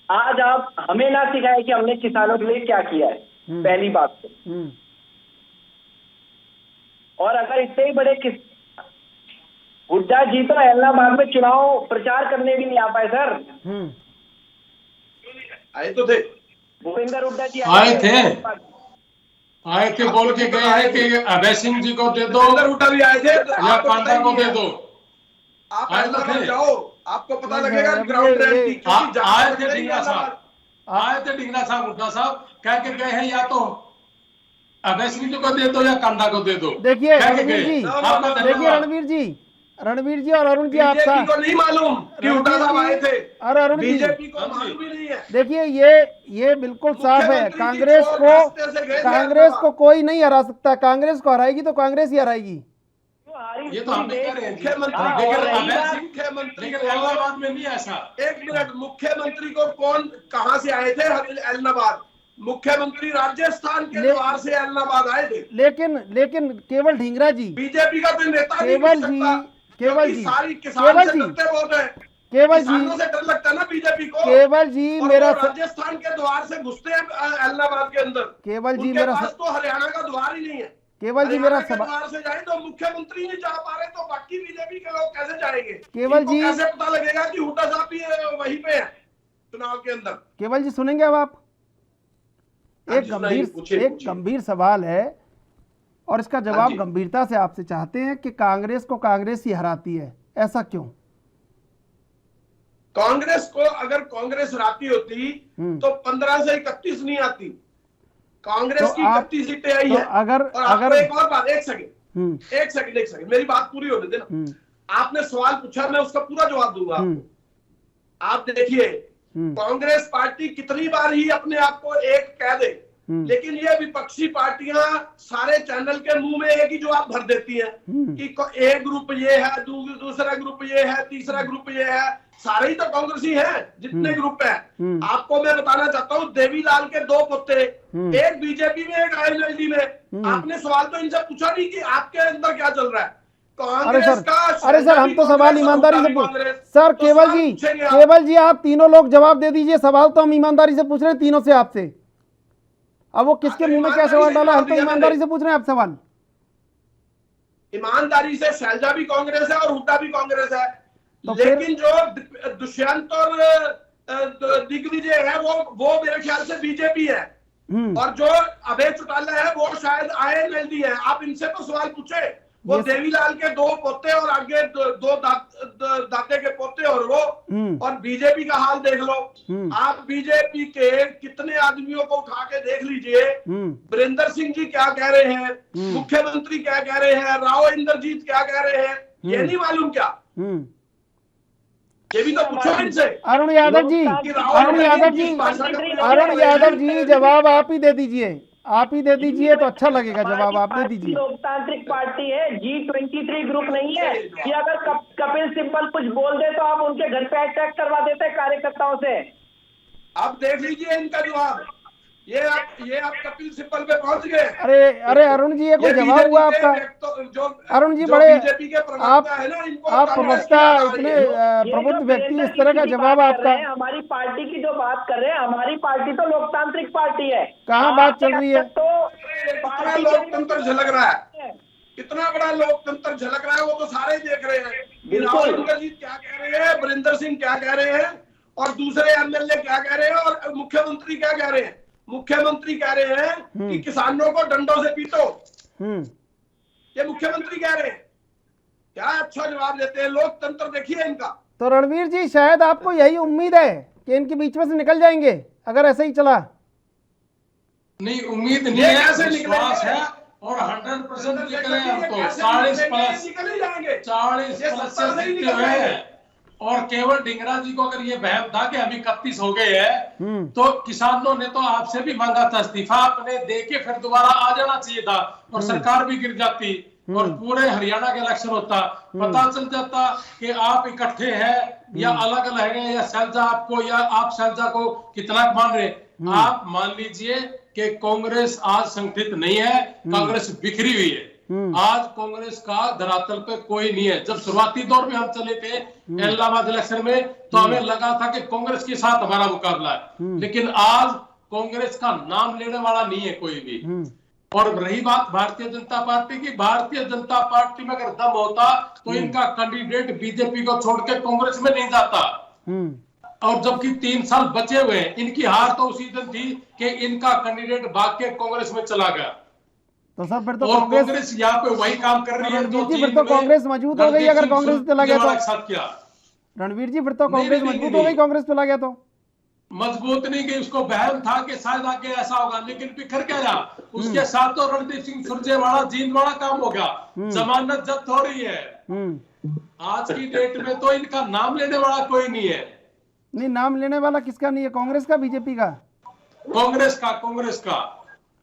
Speaker 3: आज आप हमें ना सिखाए कि हमने किसानों के लिए क्या किया है, पहली बात तो। और अगर इतने ही बड़े हुड्डा जी तो इलाहाबाद में चुनाव प्रचार करने भी नहीं आ पाए सर।
Speaker 5: आए तो थे
Speaker 3: भूपेंद्र हुड्डा जी
Speaker 4: आए थे बोल के गए हैं कि अभय सिंह जी को दे दो,
Speaker 5: हुड्डा भी आए थे,
Speaker 4: या कांडा को दे दो।
Speaker 5: आप इलाहाबाद जाओ, आपको पता लगेगा ग्राउंड रियलिटी।
Speaker 4: आए थे ढींगरा साहब, आए थे ढींगरा साहब, हुड्डा साहब कह के गए हैं या तो अभय सिंह जी को दे दो या कांडा को दे दो।
Speaker 1: देखिए रणवीर जी और अरुण जी आपका
Speaker 5: को नहीं मालूम कि हुड्डा साहब आए थे,
Speaker 1: और अरुण जी
Speaker 5: बीजेपी को मालूम ही नहीं है।
Speaker 1: देखिए ये बिल्कुल साफ है, कांग्रेस को कोई नहीं हरा सकता। कांग्रेस को हराएगी तो कांग्रेस ही हराएगी।
Speaker 4: ये तो हम भी कह रहे हैं।
Speaker 5: मुख्यमंत्री इलाहाबाद में नहीं ऐसा। 1 मिनट, मुख्यमंत्री को कौन कहां से आए थे? इलाहाबाद मुख्यमंत्री राजस्थान के द्वार से इलाहाबाद आए थे।
Speaker 1: लेकिन केवल ढींगरा जी,
Speaker 5: बीजेपी का तो नेता
Speaker 1: केवल जी
Speaker 5: सारी किसान से डरते बहुत है,
Speaker 1: केवल
Speaker 5: किसानों से डर लगता है ना बीजेपी को।
Speaker 1: केवल जी मेरा
Speaker 5: राजस्थान के द्वार से घुसते हैं इलाहाबाद के अंदर।
Speaker 1: केवल जी
Speaker 5: उनके
Speaker 1: मेरा
Speaker 5: पास तो हरियाणा का द्वार ही नहीं है।
Speaker 1: केवल जी मेरा
Speaker 5: द्वार से जाए तो मुख्यमंत्री नहीं जा पा रहे, तो बाकी बीजेपी के लोग कैसे जाएंगे?
Speaker 1: केवल जी
Speaker 5: कैसे पता लगेगा कि हुड्डा साहब भी वहीं पे है चुनाव के अंदर?
Speaker 1: केवल जी सुनेंगे अब आप? एक गंभीर सवाल है और इसका जवाब गंभीरता से आपसे चाहते हैं कि कांग्रेस को कांग्रेस ही हराती है, ऐसा क्यों?
Speaker 5: कांग्रेस को अगर कांग्रेस हराती होती तो 15 से 31 नहीं आती। कांग्रेस की 31 सीटें आई है। अगर एक और बात, एक सेकंड मेरी बात पूरी होने देना। आपने सवाल पूछा, मैं उसका पूरा जवाब दूंगा आपको। आप देखिए कांग्रेस पार्टी कितनी बार ही अपने आप को एक कह दे, लेकिन ये विपक्षी पार्टियां सारे चैनल के मुंह में एक ही जवाब भर देती हैं कि एक ग्रुप ये है, दूसरा ग्रुप ये है, तीसरा ग्रुप ये है। सारे ही तो कांग्रेसी हैं जितने ग्रुप है। आपको मैं बताना चाहता हूँ, देवीलाल के 2 पोते, एक बीजेपी में एक आईएनएलडी में। आपने सवाल तो इनसे पूछा नहीं कि आपके अंदर क्या चल रहा है।
Speaker 1: अरे सर हम तो सवाल ईमानदारी से पूछ सर। केवल जी आप तीनों लोग जवाब दे दीजिए, सवाल तो हम ईमानदारी से पूछ रहे हैं तीनों से आपसे। अब वो किसके मुंह में क्या सवाल डाला, हम तो ईमानदारी से पूछ रहे हैं आप सवाल।
Speaker 5: ईमानदारी से शैलजा भी कांग्रेस है और हुड्डा भी कांग्रेस है, तो लेकिन जो दुष्यंत और दिग्विजय है वो मेरे ख्याल से बीजेपी है, और जो अभय चौटाला है वो शायद आईएनएलडी है। आप इनसे तो सवाल पूछे। वो देवीलाल के 2 पोते और आगे 2 दाते के पोते और वो, और बीजेपी का हाल देख लो। आप बीजेपी के कितने आदमियों को उठा के देख लीजिए। वीरेंद्र सिंह जी क्या कह रहे हैं, मुख्यमंत्री क्या कह रहे हैं, राव इंद्रजीत क्या कह रहे हैं, ये नहीं मालूम क्या? ये भी तो पूछो इनसे।
Speaker 1: अरुण यादव जी जवाब आप ही दे दीजिए, तो अच्छा लगेगा। जवाब आप दे दीजिए।
Speaker 3: लोकतांत्रिक पार्टी है, G23 ग्रुप नहीं है कि अगर कपिल सिब्बल कुछ बोल दे तो आप उनके घर पे अटैक करवा देते कार्यकर्ताओं से।
Speaker 5: आप देख लीजिए इनका जवाब। ये आप कपिल सिब्बल पे पहुंच गए।
Speaker 1: अरे अरुण जी, ये कोई जवाब हुआ आपका? अरुण जी बड़े आप प्रवक्ता, इतने प्रबुद्ध व्यक्ति, इस तरह का जवाब आपका।
Speaker 3: हमारी पार्टी की जो बात कर रहे हैं, हमारी पार्टी तो लोकतांत्रिक पार्टी है।
Speaker 1: कहाँ बात चल रही है?
Speaker 5: तो लोकतंत्र झलक रहा है, कितना बड़ा लोकतंत्र झलक रहा है, वो तो सारे देख रहे हैं। राव इंद्रजीत क्या कह रहे हैं, वीरेंद्र सिंह क्या कह रहे हैं, और दूसरे एमएलए क्या कह रहे हैं, और मुख्यमंत्री क्या कह रहे हैं। मुख्यमंत्री कह रहे हैं कि किसानों को डंडों से पीटो, ये मुख्यमंत्री कह रहे हैं। क्या अच्छा जवाब देते हैं। लोकतंत्र देखिए इनका।
Speaker 1: तो रणवीर जी शायद आपको यही उम्मीद है कि इनके बीच में से निकल जाएंगे अगर ऐसे ही चला?
Speaker 4: नहीं, उम्मीद नहीं है, विश्वास है। और 100% निकले हम तो 40 प्लस से जीते हुए हैं। और केवल ढींगरा जी को अगर ये वहम था कि हम 31 हो गए हैं, तो किसानों ने तो आपसे भी मांगा था इस्तीफा, आपने दे के फिर दोबारा आ जाना चाहिए था और सरकार भी गिर जाती और पूरे हरियाणा का इलेक्शन होता, पता चल जाता कि आप इकट्ठे हैं या अलग अलग हैं, या शैलजा आपको या आप शैलजा को कितना मान रहे। आप मान लीजिए कि कांग्रेस आज संगठित नहीं है, कांग्रेस बिखरी हुई है। आज कांग्रेस का धरातल पे कोई नहीं है। जब शुरुआती दौर में हम चले थे इलाहाबाद इलेक्शन में, तो हमें लगा था कि कांग्रेस के साथ हमारा मुकाबला है, लेकिन आज कांग्रेस का नाम लेने वाला नहीं है कोई भी। और रही बात भारतीय जनता पार्टी की, भारतीय जनता पार्टी में अगर दम होता तो इनका कैंडिडेट बीजेपी को छोड़ के कांग्रेस में नहीं जाता। और जबकि 3 साल बचे हुए हैं, इनकी हार तो उसी दिन थी कि इनका कैंडिडेट भाग के कांग्रेस में चला गया।
Speaker 1: तो सर फिर तो
Speaker 4: कांग्रेस यहाँ पे वही काम कर रही है जो
Speaker 1: फिर तो कांग्रेस मजबूत हो गई अगर कांग्रेस चला गया तो।
Speaker 4: साथ किया
Speaker 1: रणवीर जी, फिर तो कांग्रेस मजबूत हो गई कांग्रेस चला गया तो।
Speaker 4: मजबूत नहीं कि उसको वहम था कि शायद आगे ऐसा होगा, लेकिन बिखर गया। उसके साथ तो रणदीप सिंह सुरजेवाला जींदवाला काम हो गया, जमानत जब्त हो रही है। आज की डेट में तो इनका नाम लेने वाला कोई नहीं है।
Speaker 1: नहीं, नाम लेने वाला किसका नहीं है? कांग्रेस का, बीजेपी का?
Speaker 4: कांग्रेस का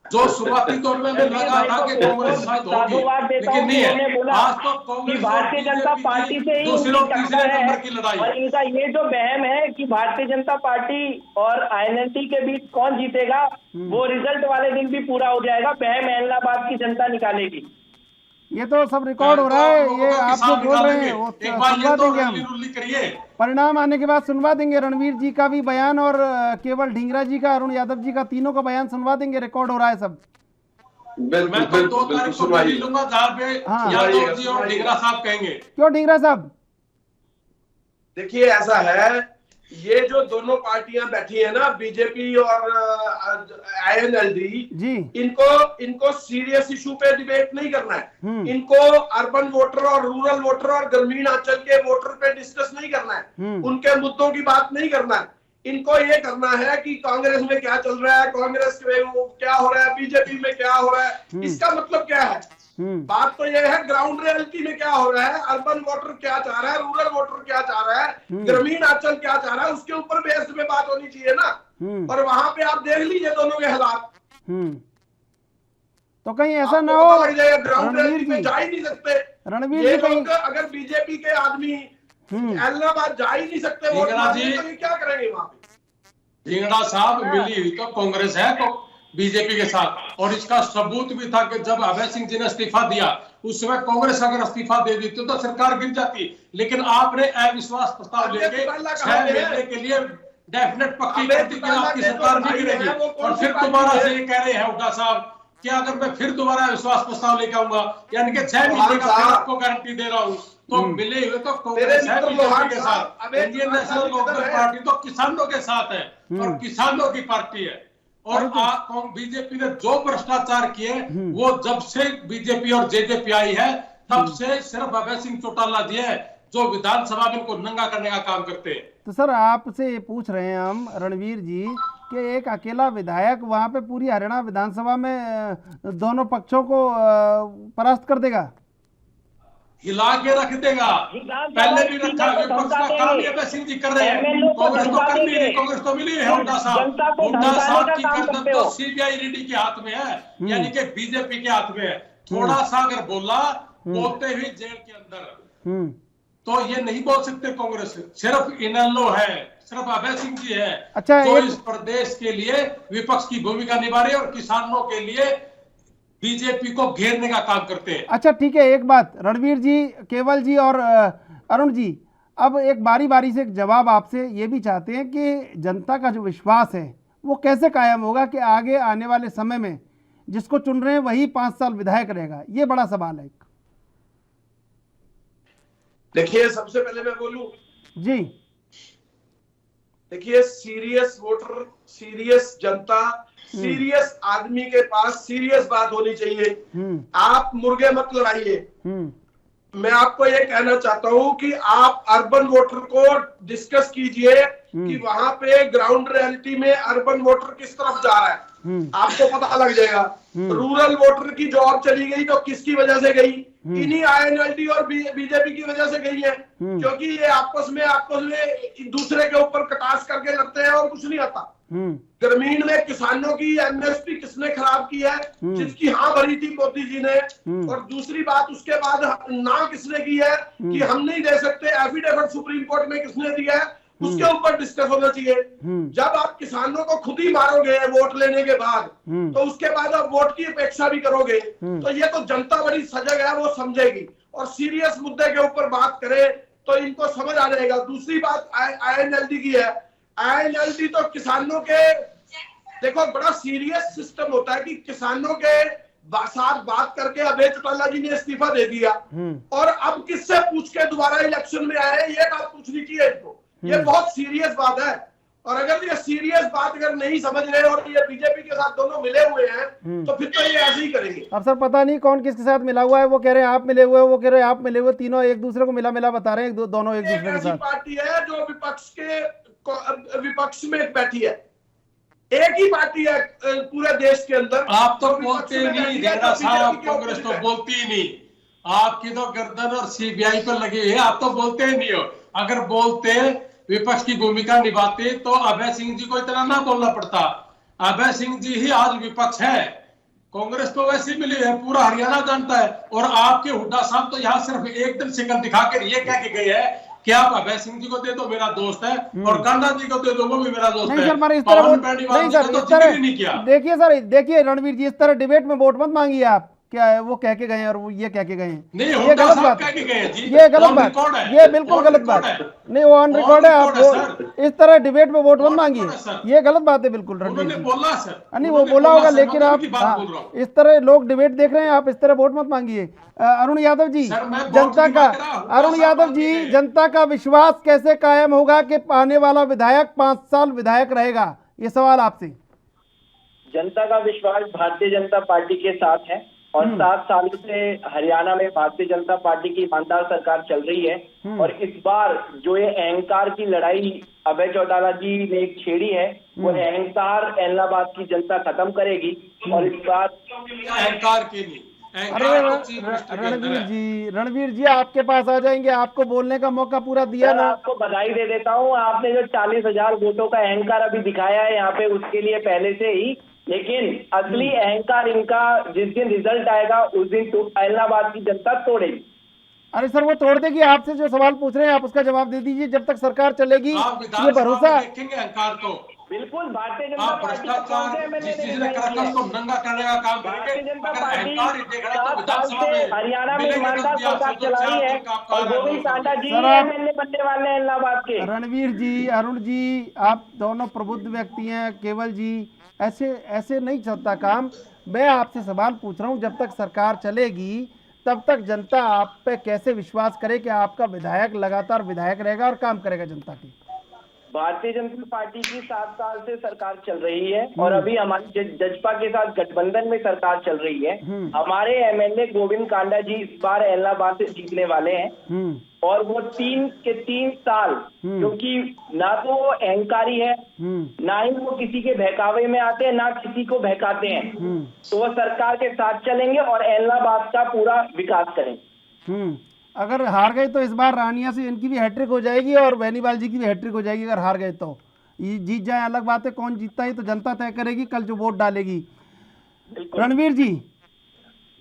Speaker 4: जो शुरुआती दौर में हमें लगा था कि कांग्रेस शायद होगी, लेकिन नहीं है। आज तो कांग्रेस
Speaker 7: भारतीय जनता पार्टी से ही
Speaker 4: दूसरे और तीसरे नंबर की लड़ाई।
Speaker 7: और इनका ये जो वहम है कि भारतीय जनता पार्टी और आईएनएलटी के बीच कौन जीतेगा, वो रिजल्ट वाले दिन भी पूरा हो जाएगा। वहम इलाहाबाद की जनता निकालेगी।
Speaker 1: ये तो सब रिकॉर्ड हो रहा है, ये आप जो बोल रहे हैं वो सुनवा देंगे हम। परिणाम आने के बाद सुनवा देंगे रणवीर जी का भी बयान और केवल ढींगरा जी का, अरुण यादव जी का, तीनों का बयान सुनवा देंगे। रिकॉर्ड हो रहा है सब।
Speaker 4: मैं तो 2 तारीख को लूंगा जहाँ पे यादव जी और ढींगरा साहब कहेंगे।
Speaker 1: क्यों ढींगरा साहब?
Speaker 5: देखिए ऐसा है, ये जो दोनों पार्टियां बैठी है ना, बीजेपी और आईएनएलडी जी, इनको सीरियस इशू पे डिबेट नहीं करना है। इनको अर्बन वोटर और रूरल वोटर और ग्रामीण अंचल के वोटर पे डिस्कस नहीं करना है। उनके मुद्दों की बात नहीं करना है। इनको ये करना है कि कांग्रेस में क्या चल रहा है, कांग्रेस में क्या हो रहा है, बीजेपी में क्या हो रहा है, इसका मतलब क्या है। बात तो यह है ग्राउंड रियलिटी में क्या हो रहा है, अर्बन वोटर क्या चाह रहा है, रूरल वोटर क्या चाह रहा है, ग्रामीण अंचल क्या चाह रहा है, उसके ऊपर बेस्ड में बात होनी चाहिए ना। और वहां पे आप देख लीजिए दोनों के हालात।
Speaker 1: तो कहीं ऐसा ना हो
Speaker 5: ग्राउंड रियलिटी में जा ही नहीं सकते
Speaker 1: रणवीर
Speaker 5: ये
Speaker 1: जी,
Speaker 5: लोग। अगर बीजेपी के आदमी इलाहाबाद जा ही नहीं सकते वोट मांगने, तो ये क्या करेंगे वहां पे।
Speaker 4: ढींगरा साहब मिली हुई तो कांग्रेस है तो बीजेपी के साथ, और इसका सबूत भी था कि जब अभय सिंह जी ने इस्तीफा दिया उस समय कांग्रेस अगर इस्तीफा दे देती तो सरकार गिर जाती। लेकिन आपने अविश्वास प्रस्ताव लेके 6 महीने के लिए डेफिनेट पक्की कर दी कि आपकी सरकार नहीं गिरेगी, और फिर दोबारा से ये कह रहे हैं हुड्डा साहब कि अगर मैं फिर दोबारा अविश्वास प्रस्ताव लेके आऊंगा, यानी कि 6 महीने का आपको गारंटी दे रहा हूँ, तो मिले हुए तो कांग्रेस है बीजेपी के साथ। इंडियन नेशनल लोकदल पार्टी तो किसानों के साथ है और किसानों की पार्टी है। और बीजेपी ने जो भ्रष्टाचार किए वो जब से बीजेपी और जेजेपी आई है तब से सिर्फ अभय सिंह चौटाला जी है जो विधानसभा में इनको नंगा करने का काम करते हैं।
Speaker 1: तो सर आपसे ये पूछ रहे हैं हम रणवीर जी कि एक अकेला विधायक वहां पे पूरी हरियाणा विधानसभा में दोनों पक्षों को परास्त कर देगा,
Speaker 4: हिला के रख देगा। पहले भी रखा, विपक्ष का काम ये अभय सिंह जी कर रहे हैं। कांग्रेस तो कर नहीं रही, कांग्रेस तो मिली है हुड्डा साहब की गर्दन तो सीबीआई ईडी के हाथ में है, यानी कि बीजेपी के हाथ में है। थोड़ा सा अगर बोला बोलते हुए जेल के अंदर, तो ये नहीं बोल सकते कांग्रेस। सिर्फ इनेलो है, सिर्फ अभय सिंह जी है जो इस प्रदेश के लिए विपक्ष की भूमिका निभा रहे और किसानों के लिए बीजेपी को घेरने का काम करते हैं।
Speaker 1: अच्छा ठीक है, एक बात रणवीर जी, केवल जी और अरुण जी, अब एक बारी बारी से एक जवाब आपसे ये भी चाहते हैं कि जनता का जो विश्वास है वो कैसे कायम होगा कि आगे आने वाले समय में जिसको चुन रहे हैं वही 5 साल विधायक रहेगा, ये बड़ा सवाल है।
Speaker 5: देखिए सबसे पहले मैं बोलूं
Speaker 1: जी,
Speaker 5: देखिए सीरियस वोटर, सीरियस जनता, सीरियस आदमी के पास सीरियस बात होनी चाहिए। आप मुर्गे मत लड़ाइए। मैं आपको ये कहना चाहता हूं कि आप अर्बन वोटर को डिस्कस कीजिए कि वहां पे ग्राउंड रियलिटी में अर्बन वोटर किस तरफ जा रहा है। आपको पता लग जाएगा। रूरल वोटर की जॉब चली गई तो किसकी वजह से गई? इन्हीं INLD और बीजेपी की वजह से गई है, क्योंकि ये आपस में दूसरे के ऊपर कटास करके लड़ते हैं और कुछ नहीं आता। ग्रामीण में किसानों की MSP किसने खराब की है? जिसकी हाँ भरी थी मोदी जी ने। और दूसरी बात उसके बाद ना किसने की है कि हम नहीं दे सकते, एफिडेविट सुप्रीम कोर्ट में किसने दिया है, उसके ऊपर डिस्कस होना चाहिए। जब आप किसानों को खुद ही मारोगे वोट लेने के बाद, तो उसके बाद आप वोट की अपेक्षा भी करोगे, तो ये तो जनता बड़ी सजग है, वो समझेगी और सीरियस मुद्दे के ऊपर बात करे तो इनको समझ आ जाएगा। दूसरी बात INLD की है। INLD तो किसानों के, देखो बड़ा सीरियस सिस्टम होता है कि किसानों के साथ बात करके अभय चौटाला जी ने इस्तीफा दे दिया और अब किससे पूछ के दोबारा इलेक्शन में आए, ये बात पूछनी चाहिए इनको। ये बहुत सीरियस बात है और अगर ये सीरियस बात अगर नहीं समझ रहे और ये बीजेपी के साथ दोनों मिले हुए हैं तो फिर तो ये ऐसे ही करेंगे।
Speaker 1: अब सर पता नहीं कौन किसके साथ मिला हुआ है, वो कह रहे हैं आप मिले हुए, वो कह रहे हैं आप मिले हुए, तीनों एक दूसरे को मिला मिला बता रहे हैं, दोनों एक दूसरे के साथ।
Speaker 5: पार्टी है जो विपक्ष में बैठी है, एक ही पार्टी है पूरे देश के अंदर।
Speaker 4: आप तो बोलते नहीं रेणा साहब, कांग्रेस तो बोलती ही नहीं, आपकी तो गर्दन और CBI पर लगी है, आप तो बोलते ही नहीं हो। अगर बोलते विपक्ष की भूमिका निभाते तो अभय सिंह जी को इतना ना बोलना पड़ता। अभय सिंह जी ही आज विपक्ष है, कांग्रेस तो वैसे मिली है, पूरा हरियाणा जानता है। और आपके हुड्डा साहब तो यहाँ सिर्फ एक दिन शिकन दिखा कर ये कह के गए हैं कि आप अभय सिंह जी को दे दो, मेरा दोस्त है, और कांडा जी को दे दो, वो भी मेरा दोस्त है।
Speaker 1: नहीं सर, इस तरह देखिए सर, देखिए रणवीर जी, इस तरह डिबेट में वोट मत मांगिए आप। क्या है वो कह के गए हैं और वो ये कह के गए हैं, ये गलत बात है, ये गलत बात, ये बिल्कुल गलत बात नहीं, वो ऑन रिकॉर्ड है। आप इस तरह डिबेट में वोट मत मांगिए, ये गलत बात है बिल्कुल रणवीर जी। नहीं वो बोला होगा, लेकिन आप इस तरह लोग डिबेट देख रहे हैं, आप इस तरह वोट मत मांगिए। अरुण यादव जी, जनता का विश्वास कैसे कायम होगा कि आने वाला विधायक 5 साल विधायक रहेगा? ये सवाल आपसे।
Speaker 3: जनता का विश्वास भारतीय जनता पार्टी के साथ है और 7 सालों से हरियाणा में भारतीय जनता पार्टी की ईमानदार सरकार चल रही है। और इस बार जो ये अहंकार की लड़ाई अभय चौटाला जी ने छेड़ी है, वो अहंकार इलाहाबाद की जनता खत्म करेगी। और इस बार
Speaker 4: अहंकार के नहीं,
Speaker 1: रणवीर जी आपके पास आ जाएंगे, आपको बोलने का मौका पूरा दिया ना।
Speaker 3: आपको बधाई दे देता हूँ, आपने जो 40,000 वोटों का अहंकार अभी दिखाया है यहाँ पे, उसके लिए पहले से ही। लेकिन असली अहंकार इनका जिस दिन रिजल्ट आएगा उस दिन तो इलाहाबाद की जनता तोड़ेगी।
Speaker 1: अरे सर वो तोड़ देगी। आपसे जो सवाल पूछ रहे हैं आप उसका जवाब दे दीजिए। जब तक सरकार चलेगी ये भरोसा
Speaker 4: देखेंगे अहंकार तो
Speaker 3: बिल्कुल भारतीय जनता पार्टी
Speaker 4: को नंगा करने का काम करेंगे।
Speaker 3: हरियाणा में ईमानदार सरकार चलाई है और गोविंद कांडा जी MLA बनने वाले हैं इलाहाबाद के।
Speaker 1: रणवीर जी, अरुण जी, आप दोनों प्रबुद्ध व्यक्ति हैं। केवल जी ऐसे नहीं चलता काम। मैं आपसे सवाल पूछ रहा हूँ, जब तक सरकार चलेगी तब तक जनता आप पे कैसे विश्वास करे कि आपका विधायक लगातार विधायक रहेगा और काम करेगा जनता की?
Speaker 3: भारतीय जनता पार्टी की 7 साल से सरकार चल रही है और अभी हमारी जजपा के साथ गठबंधन में सरकार चल रही है। हमारे MLA गोविंद कांडा जी इस बार इलाहाबाद से जीतने वाले हैं और वो 3 साल, क्योंकि ना तो वो अहंकारी है, ना ही वो किसी के बहकावे में आते हैं, ना किसी को बहकाते हैं। तो वो सरकार के साथ चलेंगे और इलाहाबाद का पूरा विकास करेंगे।
Speaker 1: अगर हार गए तो इस बार रानिया से इनकी भी हैट्रिक हो जाएगी और बेनीवाल जी की भी हैट्रिक हो जाएगी। अगर हार गए तो जीत जाए अलग बात है, कौन जीतता है तो जनता तय करेगी कल जो वोट डालेगी। रणवीर जी,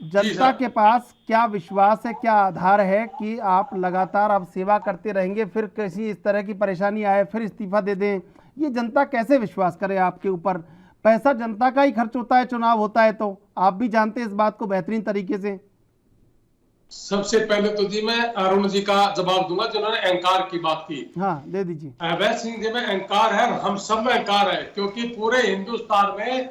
Speaker 1: जनता के पास क्या विश्वास है, क्या आधार है कि आप लगातार अब सेवा करते रहेंगे, फिर किसी इस तरह की परेशानी आए फिर इस्तीफा दे दें? ये जनता कैसे विश्वास करे आपके ऊपर? पैसा जनता का ही खर्च होता है, चुनाव होता है तो आप भी जानते हैं इस बात को बेहतरीन तरीके से।
Speaker 4: सबसे पहले तो जी मैं अरुण जी का जवाब दूंगा जिन्होंने अहंकार की बात की।
Speaker 1: हाँ दे दीजिए।
Speaker 4: अभय सिंह जी में अहंकार है, हम सब में अहंकार है, क्योंकि पूरे हिंदुस्तान में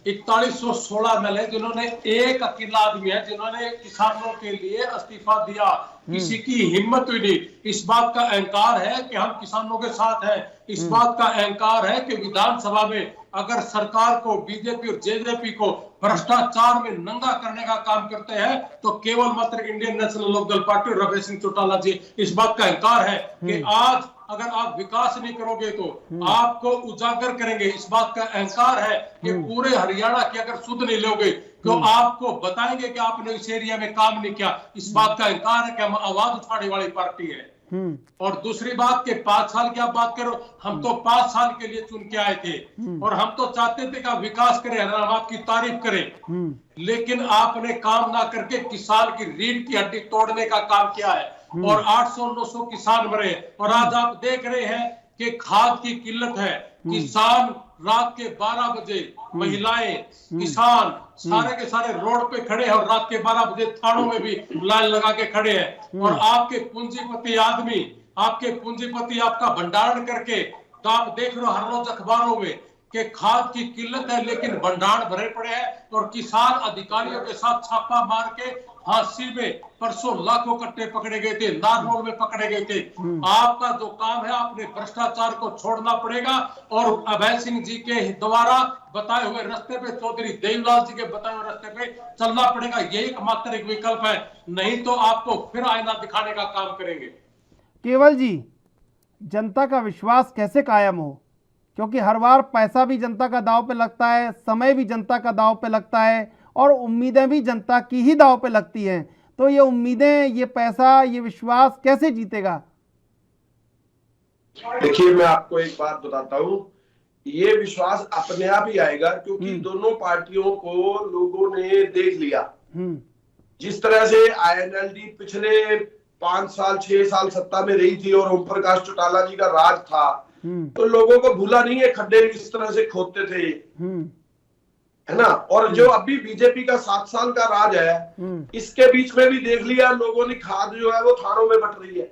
Speaker 4: 4116 MLA जिन्होंने एक अकेला आदमी है जिन्होंने किसानों के लिए इस्तीफा दिया। किसी की हिम्मत हुई नहीं। इस बात का अहंकार है कि हम किसानों के साथ हैं। इस बात का अहंकार है कि विधानसभा में अगर सरकार को, बीजेपी और जेजेपी को भ्रष्टाचार में नंगा करने का काम करते हैं तो केवल मात्र इंडियन नेशनल लोकदल पार्टी और अभय सिंह चौटाला जी, इस बात का अहंकार है कि आज अगर आप विकास नहीं करोगे तो आपको उजागर करेंगे। इस बात का अहंकार है कि पूरे हरियाणा की अगर सुध नहीं लोगे तो आपको बताएंगे कि आपने इस एरिया में काम नहीं किया। इस बात का अहंकार है कि हम आवाज उठाने वाली पार्टी है। और दूसरी बात के 5 साल की आप बात करो, हम तो 5 साल के लिए चुन के आए थे और हम तो चाहते थे कि आप विकास करें, हम आपकी तारीफ करें, लेकिन आपने काम ना करके किसान की रीढ़ की हड्डी तोड़ने का काम किया है और 800-900 किसान मरे। और आज आप देख रहे हैं कि खाद की किल्लत है। किसान रात के 12 बजे, महिलाएं, किसान सारे के सारे रोड पे खड़े हैं और रात के 12 बजे थानों में भी लाइन लगा के खड़े हैं। और आपके पूंजीपति आदमी, आपके पूंजीपति आपका भंडारण करके, तो आप देख रहे हो हर रोज अखबारों में कि खाद की किल्लत है लेकिन भंडार भरे पड़े हैं। और किसान अधिकारियों के साथ छापा मार के हांसी में परसों लाखों कट्टे पकड़े गए थे, नारनौल में पकड़े गए थे। आपका जो काम है, आपने भ्रष्टाचार को छोड़ना पड़ेगा और अभय सिंह जी के द्वारा बताए हुए रास्ते पे, चौधरी देवलाल जी के बताए हुए रास्ते पे चलना पड़ेगा। यही एकमात्र एक विकल्प है, नहीं तो आपको फिर आईना दिखाने का काम करेंगे।
Speaker 1: केवल जी, जनता का विश्वास कैसे कायम हो, क्योंकि हर बार पैसा भी जनता का दांव पे लगता है, समय भी जनता का दांव पे लगता है और उम्मीदें भी जनता की ही दांव पे लगती हैं। तो ये उम्मीदें, ये पैसा, ये विश्वास कैसे जीतेगा?
Speaker 5: देखिए, मैं आपको एक बात बताता हूँ, ये विश्वास अपने आप ही आएगा क्योंकि दोनों पार्टियों को लोगों ने देख लिया। जिस तरह से आईएनएलडी पिछले 5 साल 6 साल सत्ता में रही थी और ओम प्रकाश चौटाला जी का राज था, तो लोगों को भूला नहीं है खड्डे किस तरह से खोदते थे, है ना। और जो अभी बीजेपी का 7 साल का राज है, इसके बीच में भी देख लिया लोगों ने, खाद जो है वो थानों में बट रही है।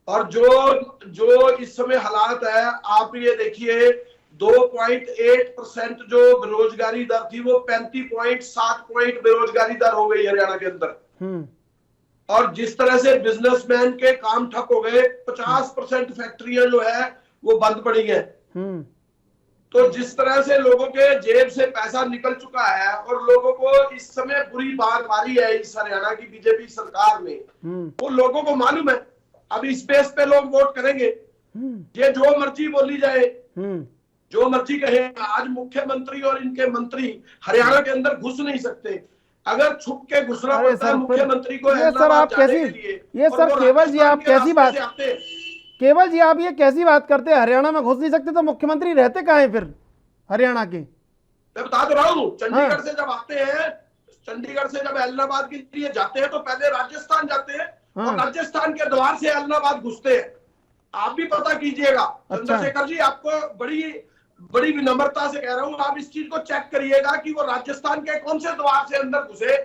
Speaker 5: और जो इस समय हालात है, आप ये देखिए 2.8% जो बेरोजगारी दर थी वो 35.7 पॉइंट बेरोजगारी दर हो गई हरियाणा के अंदर। और जिस तरह से बिजनेसमैन के काम ठप हो गए, 50% फैक्ट्रियां जो है वो बंद पड़ी है। तो जिस तरह से लोगों के जेब से पैसा निकल चुका है और लोगों को इस समय बुरी बात मारी है इस हरियाणा की बीजेपी सरकार में, वो लोगों को मालूम है। अब इस बेस पे लोग वोट करेंगे। ये जो मर्जी बोली जाए, जो मर्जी कहे, आज मुख्यमंत्री और इनके मंत्री हरियाणा के अंदर घुस नहीं सकते। अगर छुप के घुसना पड़ता है मुख्यमंत्री को,
Speaker 1: ये सर आप कैसी, ये सर केवल जी आप कैसी बात, केवल जी आप ये कैसी बात करते हैं? हरियाणा में घुस नहीं सकते तो मुख्यमंत्री रहते कहाँ हैं फिर हरियाणा के?
Speaker 5: मैं बता तो रहा हूँ, चंडीगढ़ से जब आते हैं, चंडीगढ़ से जब एलनाबाद के लिए जाते हैं तो पहले राजस्थान जाते हैं और राजस्थान के द्वार से एलनाबाद घुसते हैं। आप भी पता कीजिएगा। चंद्रशेखर जी, आपको बड़ी विनम्रता से कह रहा हूँ, आप इस चीज को चेक करिएगा कि वो राजस्थान के कौन से द्वार से अंदर घुसे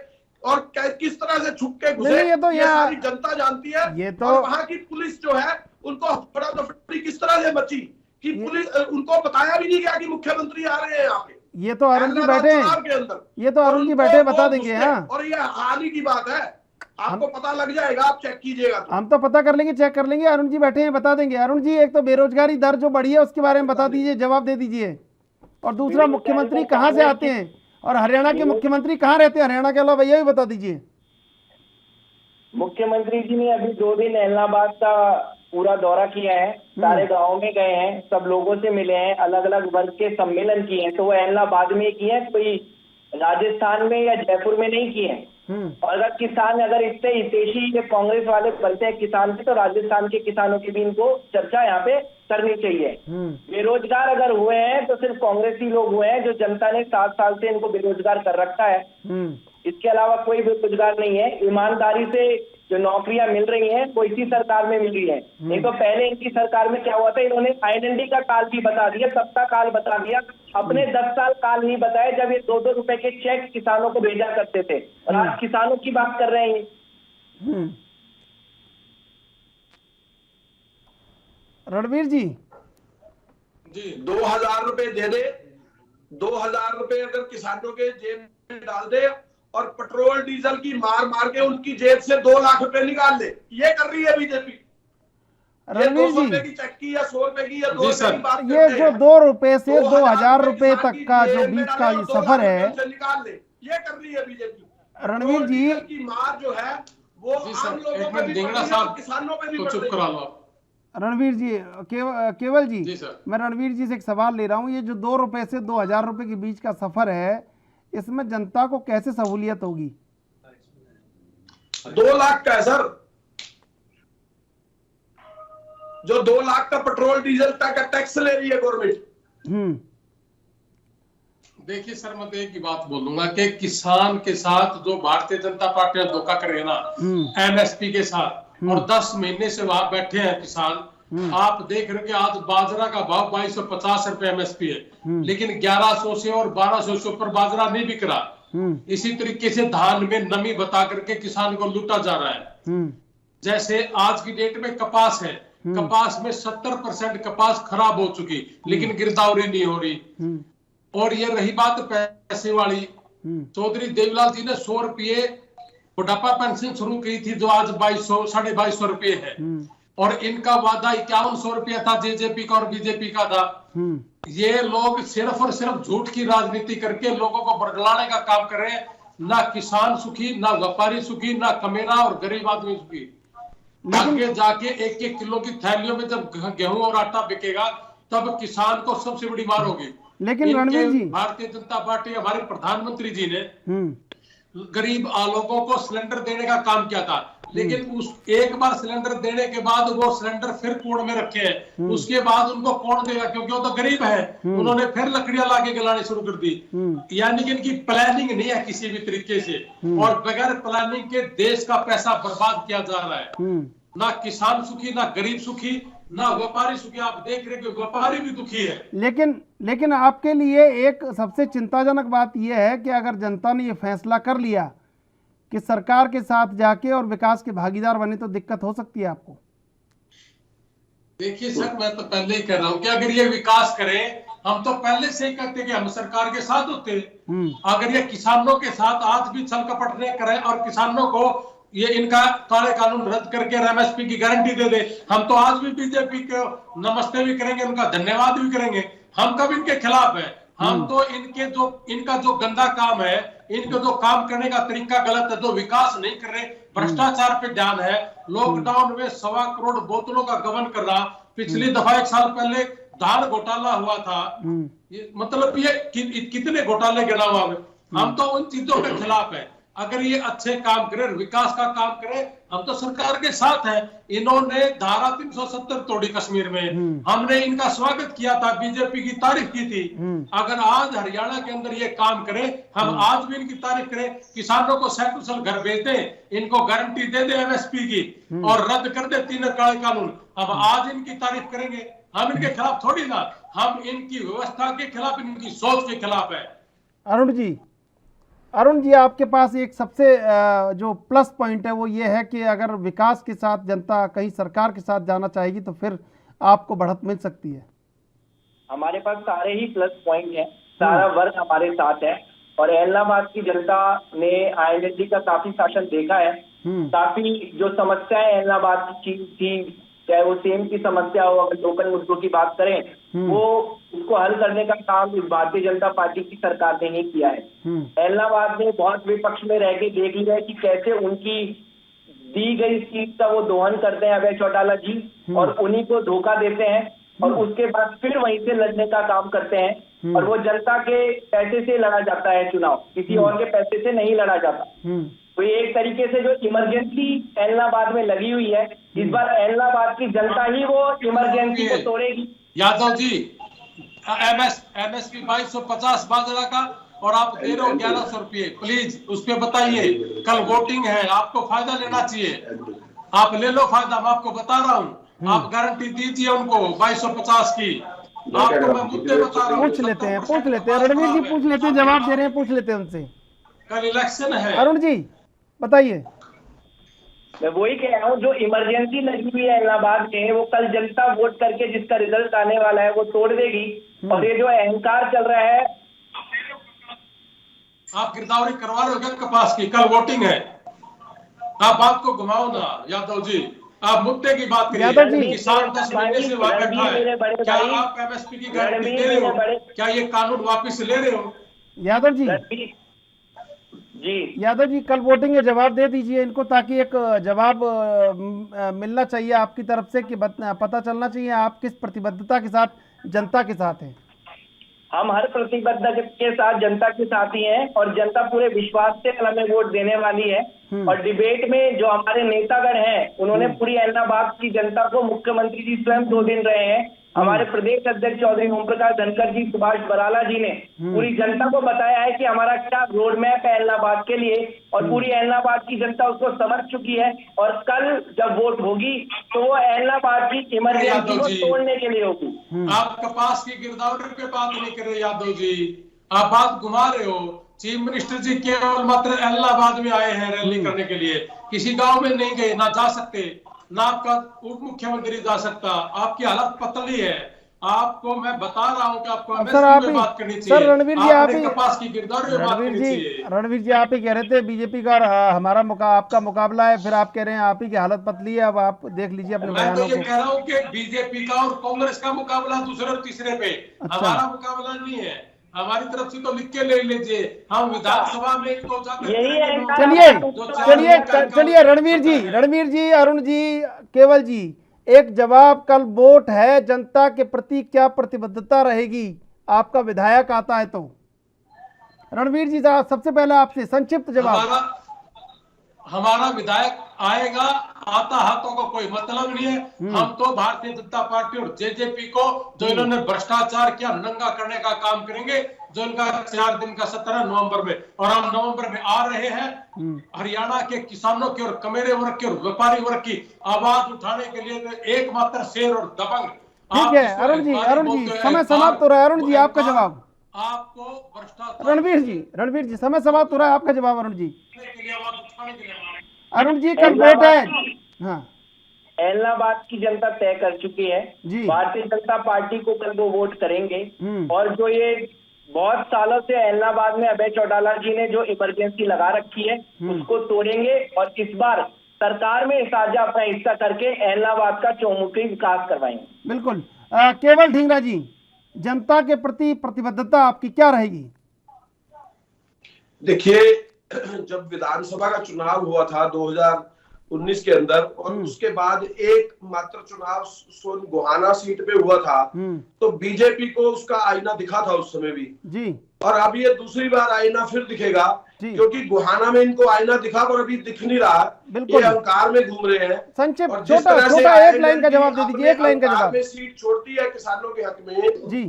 Speaker 5: और किस तरह से छुप के घुसे।
Speaker 1: ये तो
Speaker 5: ये सारी जनता जानती है।
Speaker 1: ये तो
Speaker 5: और वहां की पुलिस जो है उनको हड़ादफड़ी किस तरह से बची कि पुलिस, उनको बताया भी नहीं गया कि मुख्यमंत्री आ रहे हैं यहाँ पे।
Speaker 1: ये तो अरुण जी बैठे हैं, ये तो अरुण जी बैठे बता देंगे। हाँ,
Speaker 5: और ये हाल ही की बात है, आपको पता लग जाएगा, आप चेक कीजिएगा।
Speaker 1: हम तो पता कर लेंगे, चेक कर लेंगे। अरुण जी बैठे हैं, बता देंगे। अरुण जी, एक तो बेरोजगारी दर जो बढ़ी है उसके बारे में बता दीजिए, जवाब दे दीजिए। और दूसरा, मुख्यमंत्री कहाँ से आते हैं और हरियाणा के मुख्यमंत्री कहाँ रहते हैं हरियाणा के अलावा, ये भी बता दीजिए।
Speaker 7: मुख्यमंत्री जी ने अभी 2 दिन इलाहाबाद का पूरा दौरा किया है, सारे गाँव में गए हैं, सब लोगों से मिले हैं, अलग अलग वर्ग के सम्मेलन किए हैं। तो वो इलाहाबाद में किए हैं, कोई राजस्थान में या जयपुर में नहीं किए हैं। और अगर किसान, अगर इससे हितैषी ये कांग्रेस वाले बनते हैं किसान के, तो राजस्थान के किसानों की भी इनको चर्चा यहाँ पे करनी चाहिए। बेरोजगार अगर हुए हैं तो सिर्फ कांग्रेसी लोग हुए हैं, जो जनता ने 7 साल से इनको बेरोजगार कर रखा है। इसके अलावा कोई बेरोजगार नहीं है। ईमानदारी से जो नौकरियां मिल रही हैं वो इसी सरकार में मिल रही है। नहीं तो पहले इनकी सरकार में क्या हुआ था, इन्होंने आईएनएलडी का काल भी बता दिया, सत्ता काल बता दिया, अपने 10 साल काल नहीं बताए जब ये 2-2 रुपए के चेक किसानों को भेजा करते थे। और आज किसानों की बात कर रहे हैं।
Speaker 1: रणवीर जी,
Speaker 5: 2000 रुपए दे दे, 2000 रुपए अगर किसानों के जेब में डाल दे और पेट्रोल डीजल की मार के उनकी जेब से 2 लाख रुपए निकाल ले, ये कर रही है बीजेपी।
Speaker 1: रणवीर जी,
Speaker 5: 200 रुपए की चक्की या 100 रुपए की या 2 रुपए की बात
Speaker 1: ये जो 2 रुपए से 2000 रुपए तक का जो बीच का ये सफर है,
Speaker 5: निकाल ले, ये कर रही है बीजेपी।
Speaker 1: रणवीर जी
Speaker 5: की मार जो है वो आम लोगों पे भी, किसानों पे भी।
Speaker 4: चुप करा लो।
Speaker 1: रणवीर जी, केवल जी,
Speaker 4: जी सर।
Speaker 1: मैं रणवीर जी से एक सवाल ले रहा हूँ। ये जो 2 रुपए से 2000 रुपए के बीच का सफर है, इसमें जनता को कैसे सहूलियत होगी?
Speaker 5: 2 लाख का है सर, जो 2 लाख का पेट्रोल डीजल तक का टैक्स ले रही है गवर्नमेंट।
Speaker 4: देखिए सर, मैं तो एक ही बात बोलूंगा कि किसान के साथ जो भारतीय जनता पार्टी ने धोखा करे ना एमएसपी के साथ, और 10 महीने से वहां बैठे हैं किसान। आप देख रहे हैं कि आज बाजरा का भाव 2250 रुपए एमएसपी है, लेकिन 1100 से और 1200 से ऊपर बाजरा नहीं बिक रहा। इसी तरीके से धान में नमी बता करके किसान को लूटा जा रहा है। जैसे आज की डेट में कपास है, कपास में 70% कपास खराब हो चुकी, लेकिन गिरदावरी नहीं हो रही। और ये रही बात पैसे वाली, चौधरी देवीलाल जी ने 100 रुपये बुढ़ापा पेंशन शुरू की थी, जो आज 2200 2250 रुपये है। और इनका वादा 5100 रुपया था जेजेपी का और बीजेपी का था। ये लोग सिर्फ और सिर्फ झूठ की राजनीति करके लोगों को बरगलाने का काम कर रहे हैं। ना किसान सुखी, ना व्यापारी सुखी, ना कमेरा और गरीब आदमी सुखी। आगे जाके 1-1 किलो की थैलियों में जब गेहूं और आटा बिकेगा, तब किसान को सबसे बड़ी मार होगी।
Speaker 1: लेकिन रणवीर जी,
Speaker 4: भारतीय जनता पार्टी, हमारे प्रधानमंत्री जी ने गरीब लोगों को सिलेंडर देने का काम किया था, लेकिन उस एक बार सिलेंडर देने के बाद वो सिलेंडर फिर कोण में रखे हैं। उसके बाद उनको कौन देगा, क्योंकि वो तो गरीब है। उन्होंने फिर लकड़ियां लाके गलानी शुरू कर दी। यानी कि इनकी प्लानिंग नहीं है किसी भी तरीके से, और बगैर प्लानिंग के देश का पैसा बर्बाद किया जा रहा है। ना किसान सुखी, ना गरीब सुखी, ना व्यापारी सुखी। आप देख रहे कि व्यापारी भी दुखी है।
Speaker 1: लेकिन आपके लिए एक सबसे चिंताजनक बात यह है कि अगर जनता ने ये फैसला कर लिया कि सरकार के साथ जाके और विकास के भागीदार बने, तो दिक्कत हो सकती है आपको।
Speaker 4: देखिए सर, मैं तो पहले ही कह रहा हूँ कि अगर ये विकास करें, हम तो पहले से ही कहते कि हम सरकार के साथ होते। अगर ये किसानों के साथ आज भी छल कपट नहीं करें और किसानों को ये इनका काले कानून रद्द करके एमएसपी की गारंटी दे दे, हम तो आज भी बीजेपी को नमस्ते भी करेंगे, उनका धन्यवाद भी करेंगे। हम कब इनके खिलाफ है? हम तो इनका जो गंदा काम है, इनका जो काम करने का तरीका गलत है, जो विकास नहीं कर रहे, भ्रष्टाचार पे ध्यान है। लॉकडाउन में 1.25 करोड़ बोतलों का गबन कर रहा। पिछली दफा 1 साल पहले धान घोटाला हुआ था। ये मतलब ये कितने घोटाले गिना हुआ है। हम तो उन चीजों के खिलाफ है। अगर ये अच्छे काम करे, विकास का काम करे, हम तो सरकार के साथ हैं। इन्होंने धारा 370 तोड़ी कश्मीर में, हमने इनका स्वागत किया था, बीजेपी की तारीफ की थी। अगर आज हरियाणा के अंदर ये काम करे, हम आज भी इनकी तारीफ करें, किसानों को सकुशल घर भेज दें, इनको गारंटी दे दे एमएसपी की, और रद्द कर दे 3 काले कानून, अब आज इनकी तारीफ करेंगे। हम इनके खिलाफ थोड़ी ना, हम इनकी व्यवस्था के खिलाफ, इनकी सोच के खिलाफ है।
Speaker 1: अरुण जी, आपके पास एक सबसे जो प्लस पॉइंट है वो ये है कि अगर विकास के साथ जनता कहीं सरकार के साथ जाना चाहेगी तो फिर आपको बढ़त मिल सकती है।
Speaker 7: हमारे पास सारे ही प्लस पॉइंट हैं, सारा वर्ग हमारे साथ है। और एलनाबाद की जनता ने आईएनएलडी का काफी शासन देखा है। काफी जो समस्याएं एलनाबाद की थी, चाहे वो सेम की समस्या हो, अगर लोकल मुद्दों की बात करें, वो उसको हल करने का काम इस भारतीय जनता पार्टी की सरकार ने ही किया है। एलनाबाद ने बहुत विपक्ष में रह के देख लिया है कि कैसे उनकी दी गई सीट का वो दोहन करते हैं अभय चौटाला जी, और उन्हीं को धोखा देते हैं, और उसके बाद फिर वहीं से लड़ने का काम करते हैं। और वो जनता के पैसे से लड़ा जाता है चुनाव, किसी और के पैसे से नहीं लड़ा जाता। तो ये एक तरीके से जो इमरजेंसी एलनाबाद में लगी हुई है, इस बार एलनाबाद की जनता ही वो इमरजेंसी को तोड़ेगी।
Speaker 4: यादव जी, एमएसपी 2250 बाजरा का, और आप दे रहे हो 1100 रुपये। प्लीज उस पर बताइए, कल वोटिंग है, आपको फायदा लेना चाहिए। आप ले लो फायदा, मैं आपको बता रहा हूँ। आप गारंटी दीजिए उनको 2250 की। आपको मैं मुद्दे बता रहा हूँ।
Speaker 1: पूछ लेते हैं रणवीर जी, पूछ लेते हैं, जवाब दे रहे हैं, पूछ लेते हैं उनसे।
Speaker 4: कल इलेक्शन है।
Speaker 1: अरुण जी बताइए।
Speaker 7: मैं वही कह रहा हूँ, जो इमरजेंसी लगी हुई है इलाहाबाद में, वो कल जनता वोट करके जिसका रिजल्ट आने वाला है वो तोड़ देगी। और ये जो अहंकार चल रहा है,
Speaker 4: आप गिरदावरी करवा रहे हो क्या कपास की? कल वोटिंग है, आप बात को घुमाओ ना यादव जी, आप मुद्दे की बात करिए।
Speaker 1: यादव जी,
Speaker 4: किसान 10 महीने से वहां बैठा है, क्या आप एमएसपी की गारंटी दे रहे हो? क्या ये कानून वापस ले रहे हो?
Speaker 1: यादव जी
Speaker 3: जी
Speaker 1: यादव जी, कल वोटिंग के जवाब दे दीजिए इनको, ताकि एक जवाब मिलना चाहिए आपकी तरफ से कि पता चलना चाहिए आप किस प्रतिबद्धता के साथ जनता के साथ हैं।
Speaker 3: हम हर प्रतिबद्धता के साथ जनता के साथ ही हैं और जनता पूरे विश्वास से हमें वोट देने वाली है। और डिबेट में जो हमारे नेतागण हैं उन्होंने पूरी एलनाबाद की जनता को, मुख्यमंत्री जी स्वयं 2 दिन रहे हैं, हमारे प्रदेश अध्यक्ष चौधरी ओम प्रकाश धनखड़ जी, सुभाष बराला जी ने पूरी जनता को बताया है कि हमारा क्या रोड मैप है एलनाबाद के लिए, और पूरी एलनाबाद की जनता उसको समझ चुकी है। और कल जब वोट होगी तो वो एलनाबाद की इमरजेंसी को तोड़ने के लिए होगी।
Speaker 4: आप कपास की गिरदावरी पे बात नहीं कर रहे यादव जी, आप बात घुमा रहे हो। चीफ मिनिस्टर जी केवल मात्र इलाहाबाद में आए हैं रैली करने के लिए, किसी गांव में नहीं गए, ना जा सकते, ना आपका उप मुख्यमंत्री जा सकता। आपकी हालत पतली है, आपको मैं बता रहा हूं कि आपको
Speaker 1: सर
Speaker 4: बात करनी चाहिए।
Speaker 1: सर रणवीर जी, आप ही
Speaker 4: कपास की गिरदावरी में बात करनी चाहिए।
Speaker 1: रणवीर जी, आप ही कह रहे थे बीजेपी का हमारा आपका मुकाबला है, फिर आप कह रहे हैं आप ही की हालत पतली है। अब आप देख लीजिए अपने
Speaker 4: मैं तो
Speaker 1: बयानों
Speaker 4: ये
Speaker 1: को।
Speaker 4: कह रहा हूँ कि बीजेपी का और कांग्रेस का मुकाबला दूसरे और तीसरे पे, हमारा मुकाबला नहीं है। हमारी तरफ से तो लिख के ले लीजिए, हम विधानसभा में इनको जाकर
Speaker 1: चलिए रणवीर जी, अरुण जी, केवल जी, एक जवाब, कल वोट है, जनता के प्रति क्या प्रतिबद्धता रहेगी आपका विधायक आता है तो? रणवीर जी साहब, सबसे पहले आपसे संक्षिप्त जवाब।
Speaker 4: हमारा विधायक आएगा, आता हाथों को कोई मतलब नहीं है। हम तो भारतीय जनता पार्टी और जेजेपी को, जो इन्होंने भ्रष्टाचार किया, नंगा करने का काम करेंगे, जो इनका 4 दिन का सत्र है नवंबर में, और हम नवंबर में आ रहे हैं। हरियाणा के किसानों की और कमेरे वर्ग की और व्यापारी वर्ग की आवाज उठाने के लिए एकमात्र शेर और दबंग।
Speaker 1: ठीक है अरुण जी, समय समाप्त हो रहा है। अरुण जी, आपका जवाब।
Speaker 4: आपको भ्रष्टाचार।
Speaker 1: रणवीर जी, समय समाप्त हो रहा है, आपका जवाब अरुण जी। अरुण जी, कल वोट है। हाँ,
Speaker 3: एलनाबाद की जनता तय कर चुकी है, भारतीय जनता पार्टी को कल वो वोट करेंगे। और जो ये बहुत सालों से एलनाबाद में अभय चौटाला जी ने जो इमरजेंसी लगा रखी है उसको तोड़ेंगे, और इस बार सरकार में साझा अपना हिस्सा करके एलनाबाद का चौमुखी विकास करवाएंगे।
Speaker 1: बिल्कुल। केवल ढींगरा जी, जनता के प्रति प्रतिबद्धता आपकी क्या रहेगी?
Speaker 5: देखिए, जब विधानसभा का चुनाव हुआ था 2019 के अंदर, और उसके बाद एक मात्र चुनाव सोन गोहाना सीट पे हुआ था, तो बीजेपी को उसका आईना दिखा था उस समय भी
Speaker 1: जी।
Speaker 5: और अब ये दूसरी बार आईना फिर दिखेगा, क्योंकि गोहाना में इनको आईना दिखा पर अभी दिख नहीं रहा, ये अहंकार में घूम रहे हैं।
Speaker 1: संक्षिप्त छोटा एक लाइन का जवाब दे दीजिए, एक लाइन का जवाब।
Speaker 5: सीट छोड़ती है किसानों के हक में
Speaker 1: जी,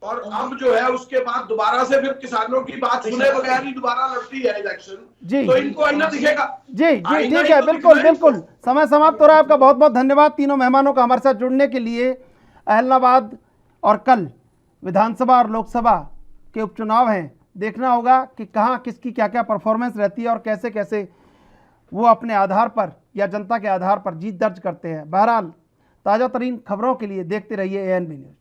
Speaker 5: और अब जो है उसके बाद दोबारा से फिर किसानों की बात सुने बगैर ही दोबारा लड़ती है इलेक्शन, तो इनको आईना दिखेगा।
Speaker 1: जी, ठीक है, बिल्कुल। समय समाप्त हो रहा है। आपका बहुत बहुत धन्यवाद तीनों मेहमानों का हमारे साथ जुड़ने के लिए। एलनाबाद और कल विधानसभा और लोकसभा के उपचुनाव हैं, देखना होगा कि कहाँ किसकी क्या क्या परफॉर्मेंस रहती है और कैसे कैसे वो अपने आधार पर या जनता के आधार पर जीत दर्ज करते हैं। बहरहाल, ताज़ा तरीन खबरों के लिए देखते रहिए ANB न्यूज़।